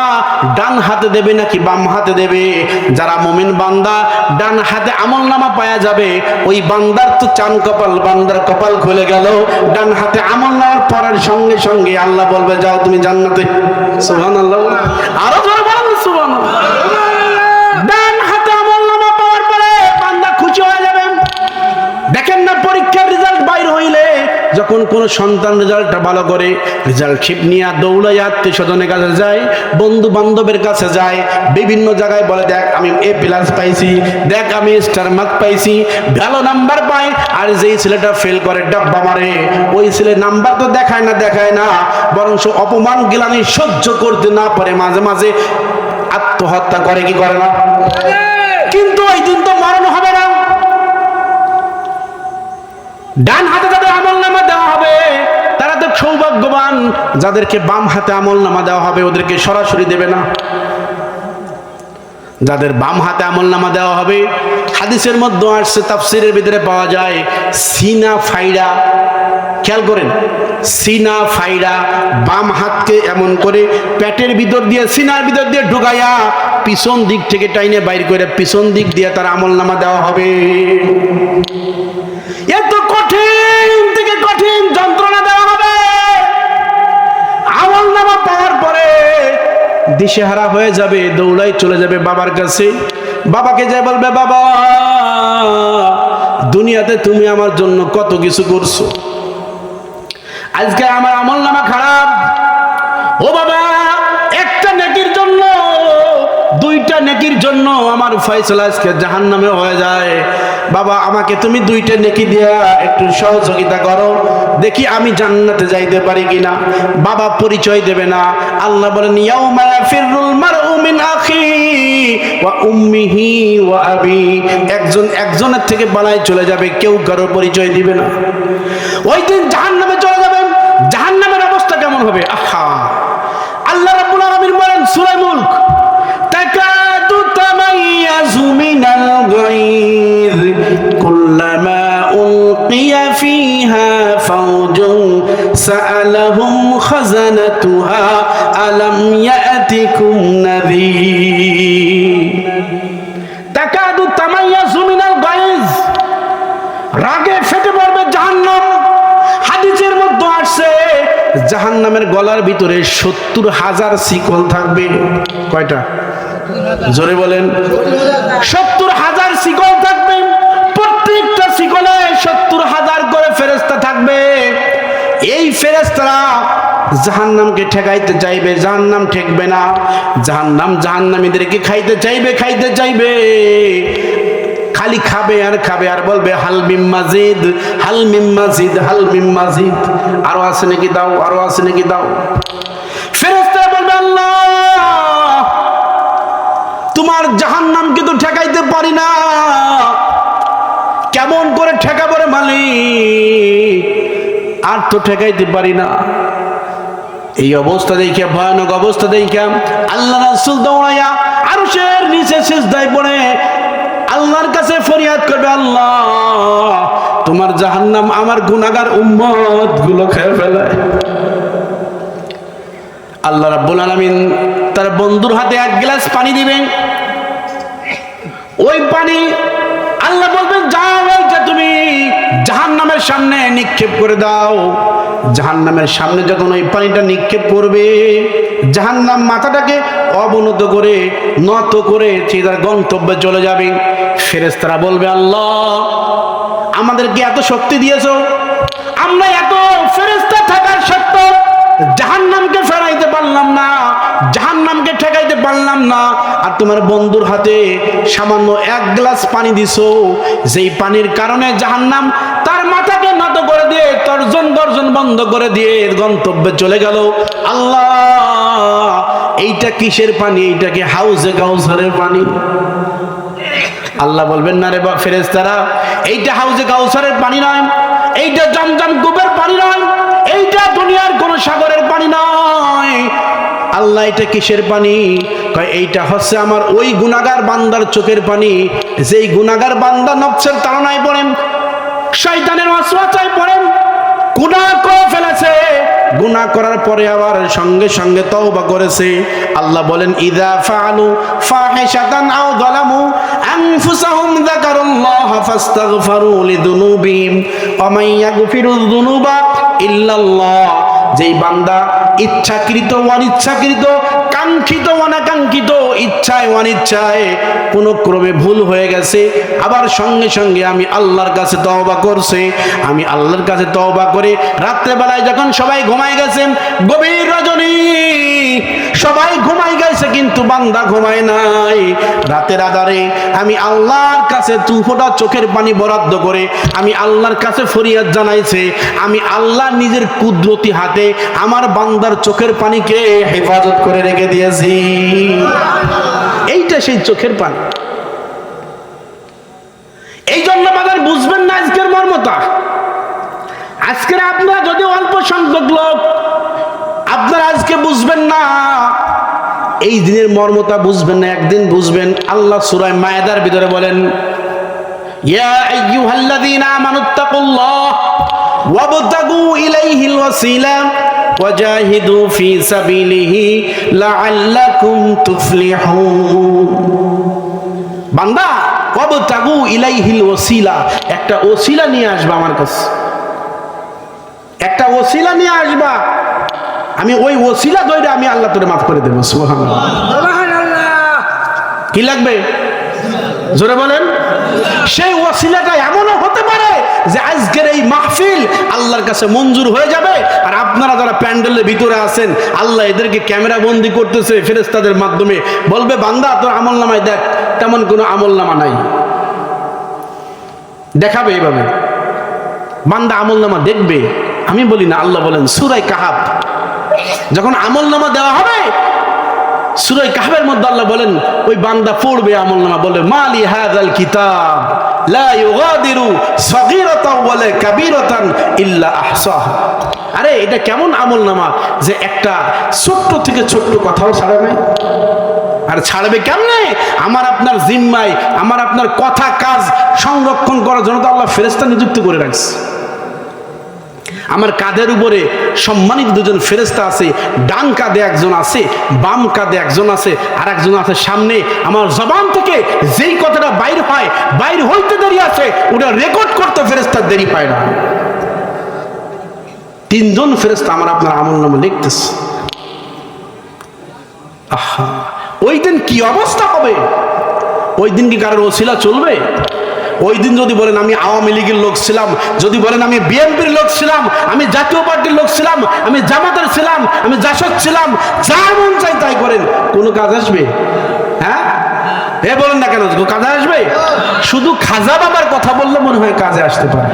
ডান হাতে দেবে নাকি বাম হাতে দেবে? যারা মুমিন বান্দা ডান হাতে আমলনামা পাওয়া যাবে, ওই বান্দার তো চান কপাল, বান্দার কপাল খুলে গেল। ডান হাতে আমলনামা পড়ার সঙ্গে সঙ্গে আল্লাহ বলবে যাও তুমি জান্নাতে। সুবহানাল্লাহ, আরো জোরে বলেন সুবহানাল্লাহ। ডান হাতে আমলনামা পাওয়ার পরে বান্দা খুশি হয়ে যাবে। দেখেন না, পরীক্ষার রেজাল্ট বাইর হইলে যখন কোন সন্তান রেজাল্টটা ভালো করে, রেজাল্ট শিপ নিয়ে দৌড়ায় আত্মীয় স্বজনের কাছে যায়, বন্ধু বান্ধবের কাছে যায়, বিভিন্ন জায়গায় বলে দেখ আমি A+ পাইছি, দেখ আমি স্টার মার্ক পাইছি, ভালো নাম্বার পায়। আর যেই ছেলেটা ফেল করে ডাব্বা মারে, ওই ছেলে নাম্বার তো দেখায় না, বরং অপমান গিলানি সহ্য করতে না পারে মাঝে মাঝে আত্মহত্যা করে, কি করে না? কিন্তু ওই দিন তো মরণ হবে না। ডান হাতে যাদের আমলনামা দেওয়া হবে তারা তো সৌভাগ্যবান। যাদেরকে বাম হাতে আমলনামা দেওয়া হবে ওদেরকে সরাসরি দেবে না। যাদের বাম হাতে আমলনামা দেওয়া হবে, হাদিসের মধ্যে আসছে, তাফসীরের ভিতরে পাওয়া যায়, সিনা ফাইরা, খেয়াল করেন, সিনা ফাইরা বাম হাতকে এমন করে পেটের ভিতর দিয়ে, সিনার ভিতর দিয়ে ঢুকাইয়া পিছন দিক থেকে টাইনে বাইর করে পিছন দিক দিয়ে তার আমলনামা দেওয়া হবে। এত কঠিন থেকে কঠিন যন্ত্রণা দেওয়া হবে। আমলনামা পাওয়ার পরে দিশেহারা হয়ে যাবে, দৌড়াই চলে যাবে বাবার কাছে। বাবাকে যা বলবে, বাবা দুনিয়াতে তুমি আমার জন্য কত কিছু করছো, আজকে আমার আমলনামা খারাপ। ও বাবা, একটা নেকির জন্য, দুইটা নেকির জন্য আমার ফয়সালা আজকে জাহান্নামে হয়ে যায়। বাবা আমাকে তুমি দুইটা নেকি দিয়া একটু সহযোগিতা করো, দেখি আমি জান্নাতে যাইতে পারি কিনা। বাবা পরিচয় দেবে না। আল্লাহ বলেন ইয়াউমা ইয়াফিরুল মারউ মিন আখিহি ওয়া উম্মিহি ওয়া আবি, একজন একজনের থেকে পালায় চলে যাবে, কেউ কারো পরিচয় দিবে না। ওই দিন জাহান্নামে চলে যাবেন। জাহান্নামের অবস্থা কেমন হবে? আহা, আল্লাহ রাব্বুল আলামিন বলেন সূরা মুলক, তাকাদু তামাইয়াজু মিনাল গায়জ কুল্লামা উলকিয়া ফিহা ফাওজুন সাআলাহুম খাজানাতুহা আলাম ইয়াতিকুম নাযীর। তাকাদু তামাইয়াজু মিনাল গায়জ, রাগে ফেটে পড়বে জাহান্নাম। হাদিসের মধ্যে আসছে জাহান্নামের গলার ভিতরে 70,000 শিকল থাকবে। কয়টা? জোরে বলেন। 70,000 শিকল থাকবে। প্রত্যেকটা শিকলে 70,000 করে ফেরেশতা থাকবে। এই ফেরেশতারা জাহান্নামকে ঠেকাইতে চাইবে, জাহান্নাম ঠেকবে না। জাহান্নামীদেরকে খাইতে চাইবে। খালি খাবে আর খাবে আর বলবে হাল মিম মাজিদ, হাল মিম মাজিদ, হাল মিম মাজিদ, আরো আছে নাকি দাও, আরো আছে নাকি দাও। ফেরেশতারা বলবে আল্লাহ তোমার জাহান্নামকে তো ঠেকাইতে পারি না, কেমন করে ঠেকাবো রে মালিক, আর তো ঠেকাইতে পারি না। এই অবস্থা দেখে, ভয়ানক অবস্থা দেখে আল্লাহ রাসূল দৌড়াইয়া আরশের নিচে সিজদায় পড়ে আল্লাহর কাছে ফরিয়াদ করবে, আল্লাহ তোমার জাহান্নাম আমার গুনাহগার উম্মত গুলো খেয়ে ফেলে। আল্লাহ রাব্বুল আলামিন তার বন্ধুর হাতে এক গ্লাস পানি দিবেন। ওই পানি আল্লাহ বলবেন যাও এইটা তুমি জাহান্নামের সামনে নিক্ষেপ করে দাও। জাহান্নামের সামনে যখন ওই পানিটা নিক্ষেপ করবে, জাহান্নাম মাথাটাকে অবনত করে নত করে তার গন্তব্যে চলে যাবে। ফেরেশতারা বলবে আল্লাহ আমাদেরকে এত শক্তি দিয়েছো, আমরা এত ফেরেশতা থাকার সত্ত্বেও জাহান্নামকে ফেরাইতে পারলাম না, জাহান্নামকে ঠেকাইতে পারলাম না, আর তোমার বন্ধুর হাতে সামান্য এক গ্লাস পানি দিছো, যেই পানির কারণে জাহান্নাম তার মাথাকে নত করে দিয়ে তর্জন গর্জন বন্ধ করে দিয়ে গন্তব্যে চলে গেল। আল্লাহ এইটা কিসের পানি? এইটা কি হাউজে কাউসারের পানি? আল্লাহ বলবেন না রে ফেরেশতারা, এইটা হাউজে কাউসারের পানি নয়, এইটা জমজম কূপের পানি নয়, এইটা দুনিয়ার কোন সাগরের পানি নয়। আল্লাহ এটা কিসের পানি? কয় এইটা হচ্ছে আমার ওই গুনাহগার বান্দার চোখের পানি, যেই গুনাহগার বান্দা নফসের তাড়নায় পড়েন, শয়তানের ওয়াসওয়াসায় পড়েন, গুনাহ করে ফেলেছে, গুনাহ করার পরে আবার সঙ্গে সঙ্গে তওবা করেছে। আল্লাহ বলেন ইযা ফাআলু ফাহিশাতান আও যালামু আনফুসাহুম যাকারুল্লাহ ফাস্তাগফারু লিযুনুবিহিম ওয়া মান ইয়াগফিরুয যুনুবা ইল্লাল্লাহ। যেই বান্দা ইচ্ছাকৃত অনিচ্ছাকৃত, কাঙ্ক্ষিত অনাকাঙ্ক্ষিত, ইচ্ছায় অনিচ্ছায় কোনো ক্রমে ভুল হয়ে গেছে, আবার সঙ্গে সঙ্গে আমি আল্লাহর কাছে তওবা করছে, আমি আল্লাহর কাছে তওবা করে রাত্রে বেলায় যখন সবাই ঘুমায় গেছে, গভীর রজনী সবাই ঘুমাই গেছে কিন্তু বান্দা ঘুমায় নাই, রাতের আধারে আমি আল্লাহর কাছে দু ফোঁটা চোখের পানি বরাদ্দ করে আমি আল্লাহর কাছে ফরিয়াদ জানাইছে, আমি আল্লাহ নিজের কুদরতি হাতে আমার বান্দার চোখের পানিকে হেফাজত করে রেখে দিয়েছি। এইটা সেই চোখের পানি। এই জন্য বাজার বুঝবেন না আজকের মর্মতা। আজকের আপনারা যদি অল্প সংখ্যক লোক, আপনারা আজকে বুঝবেন না, এই দিনের মর্মতা বুঝবেন না, একদিন বুঝবেন। আল্লাহ সূরা মায়েদার ভিতরে বলেন ইয়া আইয়ুহাল্লাযীনা আমানুত্তাকুল্লাহ ওয়াবতাগু ইলাইহিল ওয়াসিলা ওয়াজাহিদু ফি সাবিলিহি লাআল্লাকুম তুফলিহুন। বান্দা ওয়াবতাগু ইলাইহিল ওয়াসিলা, একটা ওসিলা নিয়ে আসবা আমার কাছে, একটা ওসিলা নিয়ে আসবা, আমি ওই ওসিলা ধরে আমি আল্লাহ তোরে মাফ করে দেবো। সুবহানাল্লাহ। কি লাগবে জোরে বলেন? সেই ওসিলাটা এমনও হতে পারে যে আজকের এই মাহফিল আল্লাহর কাছে মঞ্জুর হয়ে যাবে, আর আপনারা যারা প্যান্ডেলের ভিতরে আছেন আল্লাহ এদেরকে ক্যামেরা বন্দি করতেছে ফেরেশতাদের মাধ্যমে, বলবে বান্দা তোর আমলনামায় দেখ, তেমন কোনো আমলনামা নাই, দেখাবে এইভাবে, বান্দা আমলনামা দেখবে। আমি বলি না, আল্লাহ বলেন সূরা কাহাফ যখন আমলনামা দেওয়া হবে, সূরা কাহফের মধ্যে আল্লাহ বলেন ওই বান্দা পড়বে আমলনামা, বলবে মালি হাযাল কিতাব লা ইউগাদিরু সগীরাতান ওয়ালা কাবীরাতান ইল্লা আহসাহা। আরে এটা কেমন আমলনামা যে একটা ছোট্ট থেকে ছোট্ট কথাও ছাড়ে নাই। আর ছাড়বে কেমনে? আমার আপনার জিম্মায় আমার আপনার কথা কাজ সংরক্ষণ করার জন্য তো আল্লাহ ফেরেশতা নিযুক্ত করে রাখছে। আমার কাঁধের উপরে সম্মানিত দুজন ফেরেশতা আছে, ডান কাঁধে একজন আছে, বাম কাঁধে একজন আছে, আর একজন আছে সামনে। আমার জবান থেকে যেই কথাটা বাইর হয়, বাইর হইতে দেরি আছে, ওটা রেকর্ড করতে ফেরেশতার দেরি পায় না। তিনজন ফেরেশতা আমার আপনার আমলনামা লিখতেছে। আহা, ওই দিন কি অবস্থা হবে? ওই দিন কি কারোর ওসিলা চলবে? ওই দিন যদি বলেন আমি আওয়ামী লীগের লোক ছিলাম, যদি বলেন আমি বিএনপির লোক ছিলাম, আমি জাতীয় পার্টির লোক ছিলাম, আমি জামাতের ছিলাম, আমি জাসদ ছিলাম, যা মন চাই তাই করেন, কোনো কাজ আসবে? হ্যাঁ, এ বলেন না কেন, কাজে আসবে? শুধু খাজা বাবার কথা বললে মনে হয় কাজে আসতে পারে।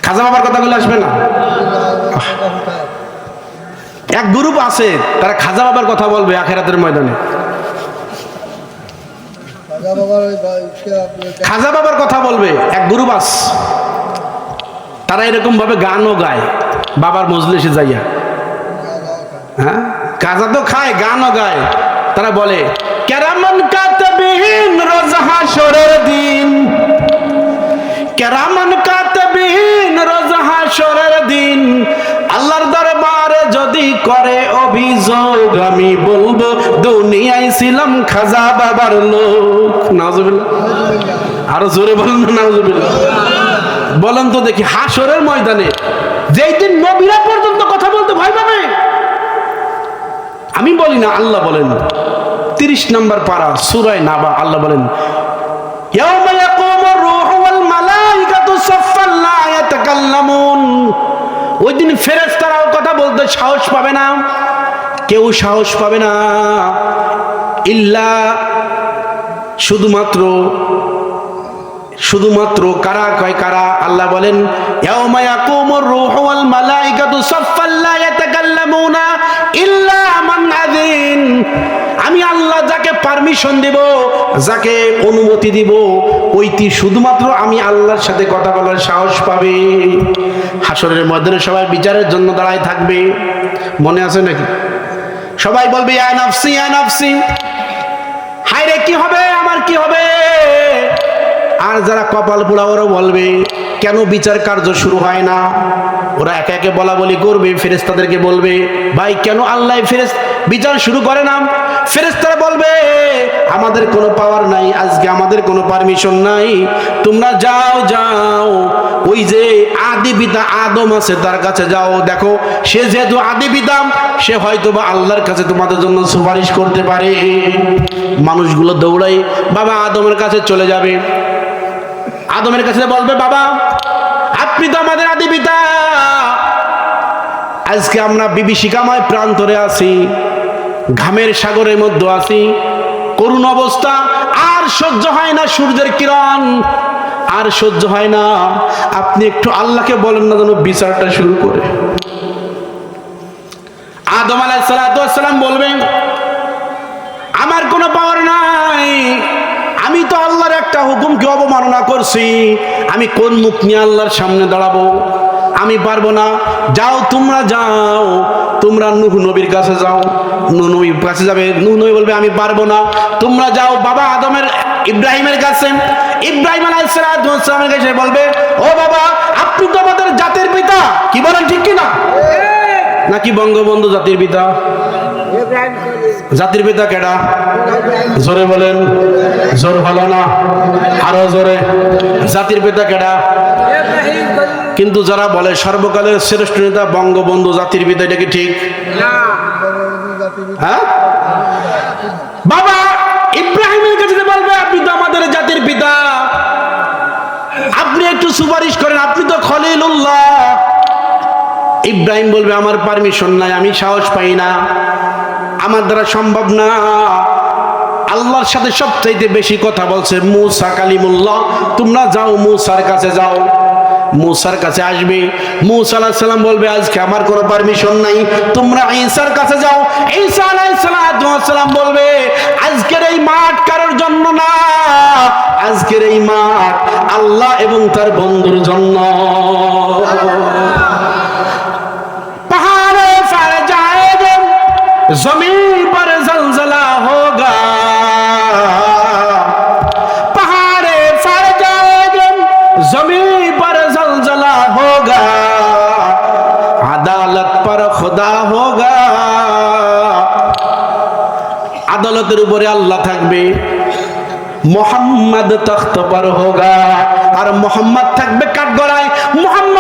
খাজা বাবার কথা বলে আসবে না? এক গ্রুপ আছে তারা খাজা বাবার কথা বলবে আখিরাতের ময়দানে। খাজা বাবার কথা বলবে এক গ্রুপ আছে, তারা এরকম ভাবে গানও গায় বাবার মজলিসে যাইয়া। হ্যাঁ, খাজা তো খায়, গানও গায়। তারা বলে কেরামান কাতাবিন রোজ হাশরের দিন, কেরামান কাতাবিন রোজ হাশরের দিন, আল্লাহর দরবারে যদি করে অভিযোগ আমি বলবো দুনিয়ায় ছিলাম খাজা বাবার লোক। নাউজুবিল্লাহ, আরো জোরে বলেন না নাউজুবিল্লাহ। বলেন তো দেখি, হাশরের ময়দানে যেই দিন নবীরা পর্যন্ত কথা বলতে ভয় পাবে। আমি বলি না, আল্লাহ বলেন 30 নম্বর পারা সূরা নাবা, আল্লাহ বলেন ইয়াউমা ইয়াকুমুর রূহু ওয়াল মালাইকাতু সাফফান লা ইয়াতাকাল্লামুন। ওই দিন ফেরেশতারাও কথা বলতে সাহস পাবে না, কেউ সাহস পাবে না, ইল্লা শুধুমাত্র কারা কয় কারা? আল্লাহ বলেন ইয়াউমা ইয়াকুমুর রূহু ওয়াল মালাইকাতু সাফফান লা ইয়াতাকাল্লামুনা ইল্লা মান আযিন। আমি আল্লাহ যাকে পারমিশন দেব, যাকে অনুমতি দিব, ওইটি শুধুমাত্র আমি আল্লাহর সাথে কথা বলার সাহস পাবে। হাশরের ময়দানে সবাই বিচারের জন্য দাঁড়ায় থাকবে, মনে আছে নাকি? সবাই বলবে ইয়া নাফসি ইয়া নাফসি, হায় রে কি হবে, আমার কি হবে? আর যারা কপাল পোড়া ওরা বলবে কেন বিচার কার্য শুরু হয় না? ওরা একে একে বলা বলি করবে, ফেরেশতাদেরকে বলবে ভাই কেন আল্লাহ বিচার শুরু করে না? ফেরেশতারা বলবে আমাদের কোনো পাওয়ার নাই, আজকে আমাদের কোনো পারমিশন নাই, তোমরা যাও যাও, ওই যে আদি পিতা আদম আছে তার কাছে যাও, দেখো সে যেহেতু আদি পিতা, সে হয়তো বা আল্লাহর কাছে তোমাদের জন্য সুপারিশ করতে পারে। মানুষগুলো দৌড়াই বাবা আদমের কাছে চলে যাবে, আদমের কাছে বলবে বাবা আপনি তো আমাদের আদি পিতা, আজকে আমরা বিভীষিকাময় প্রান্তরে আছি, ঘামের সাগরের মধ্যে আছি, করুণ অবস্থা, আর সহ্য হয় না, সূর্যের কিরণ আর সহ্য হয় না, আপনি একটু আল্লাহকে বলেন না যেন বিচারটা শুরু করে। আদম আলাইহিস সালাম বলবেন আমার কোনো পাওয়ার নাই, আমি তো আল্লাহর একটা হুকুমকে অবমাননা করছি, আমি কোন মুখ নিয়ে আল্লাহর সামনে দাঁড়াবো? আমি পারবো না, যাও তোমরা যাও, তোমরা নূহ নবীর কাছে যাও। নূহ নবীর কাছে যাবে, নূহ নবী বলবে আমি পারবো না, তোমরা যাও বাবা ইব্রাহিমের কাছে। ইব্রাহিম আলাইহিস সালামের কাছে বলবে ও বাবা আপনি তো আমাদের জাতির পিতা, কি বলেন ঠিক কিনা? নাকি বঙ্গবন্ধু জাতির পিতা? জাতির পিতা কেডা? জোরে বলেন, জোর হলো না, আরো জোরে, জাতির পিতা কেডা? কিন্তু যারা বলে সর্বকালের শ্রেষ্ঠ নেতা বঙ্গবন্ধু জাতির পিতা, এটা কি ঠিক? হ্যাঁ, বাবা ইব্রাহিমের কাছে বলবে আপনি তো আমাদের জাতির পিতা, আপনি একটু সুপারিশ করেন, আপনি তো খলিলুল্লাহ। ইব্রাহিম বলবে আমার পারমিশন নাই, আমি সাহস পাই না, আমার দ্বারা সম্ভব না। আল্লাহর সাথে সবচাইতে বেশি কথা বলছে মূসা কালিমুল্লাহ, তোমরা যাও মূসার কাছে যাও। মূসার কাছে আসবে, মূসা আলাইহিস সালাম বলবে আজকে আমার কোনো পারমিশন নাই, তোমরা ঈসার কাছে যাও। ঈসা আলাইহিস সালাম বলবে আজকের এই মাঠ কারোর জন্য না, আজকের এই মাঠ আল্লাহ এবং তার বন্ধুর জন্য। পাহাড়ে ফার যায়েগে জমিন पर जलजला होगा, पहाड़े फर जाएंगे जमीन पर जलजला होगा, अदालत पर खुदा होगा। আদালতের উপরে আল্লাহ থাকবে, মোহাম্মদ তখ্ত পর হোগা, আর মোহাম্মদ থাকবে কাঠগড়ায়। মোহাম্মদ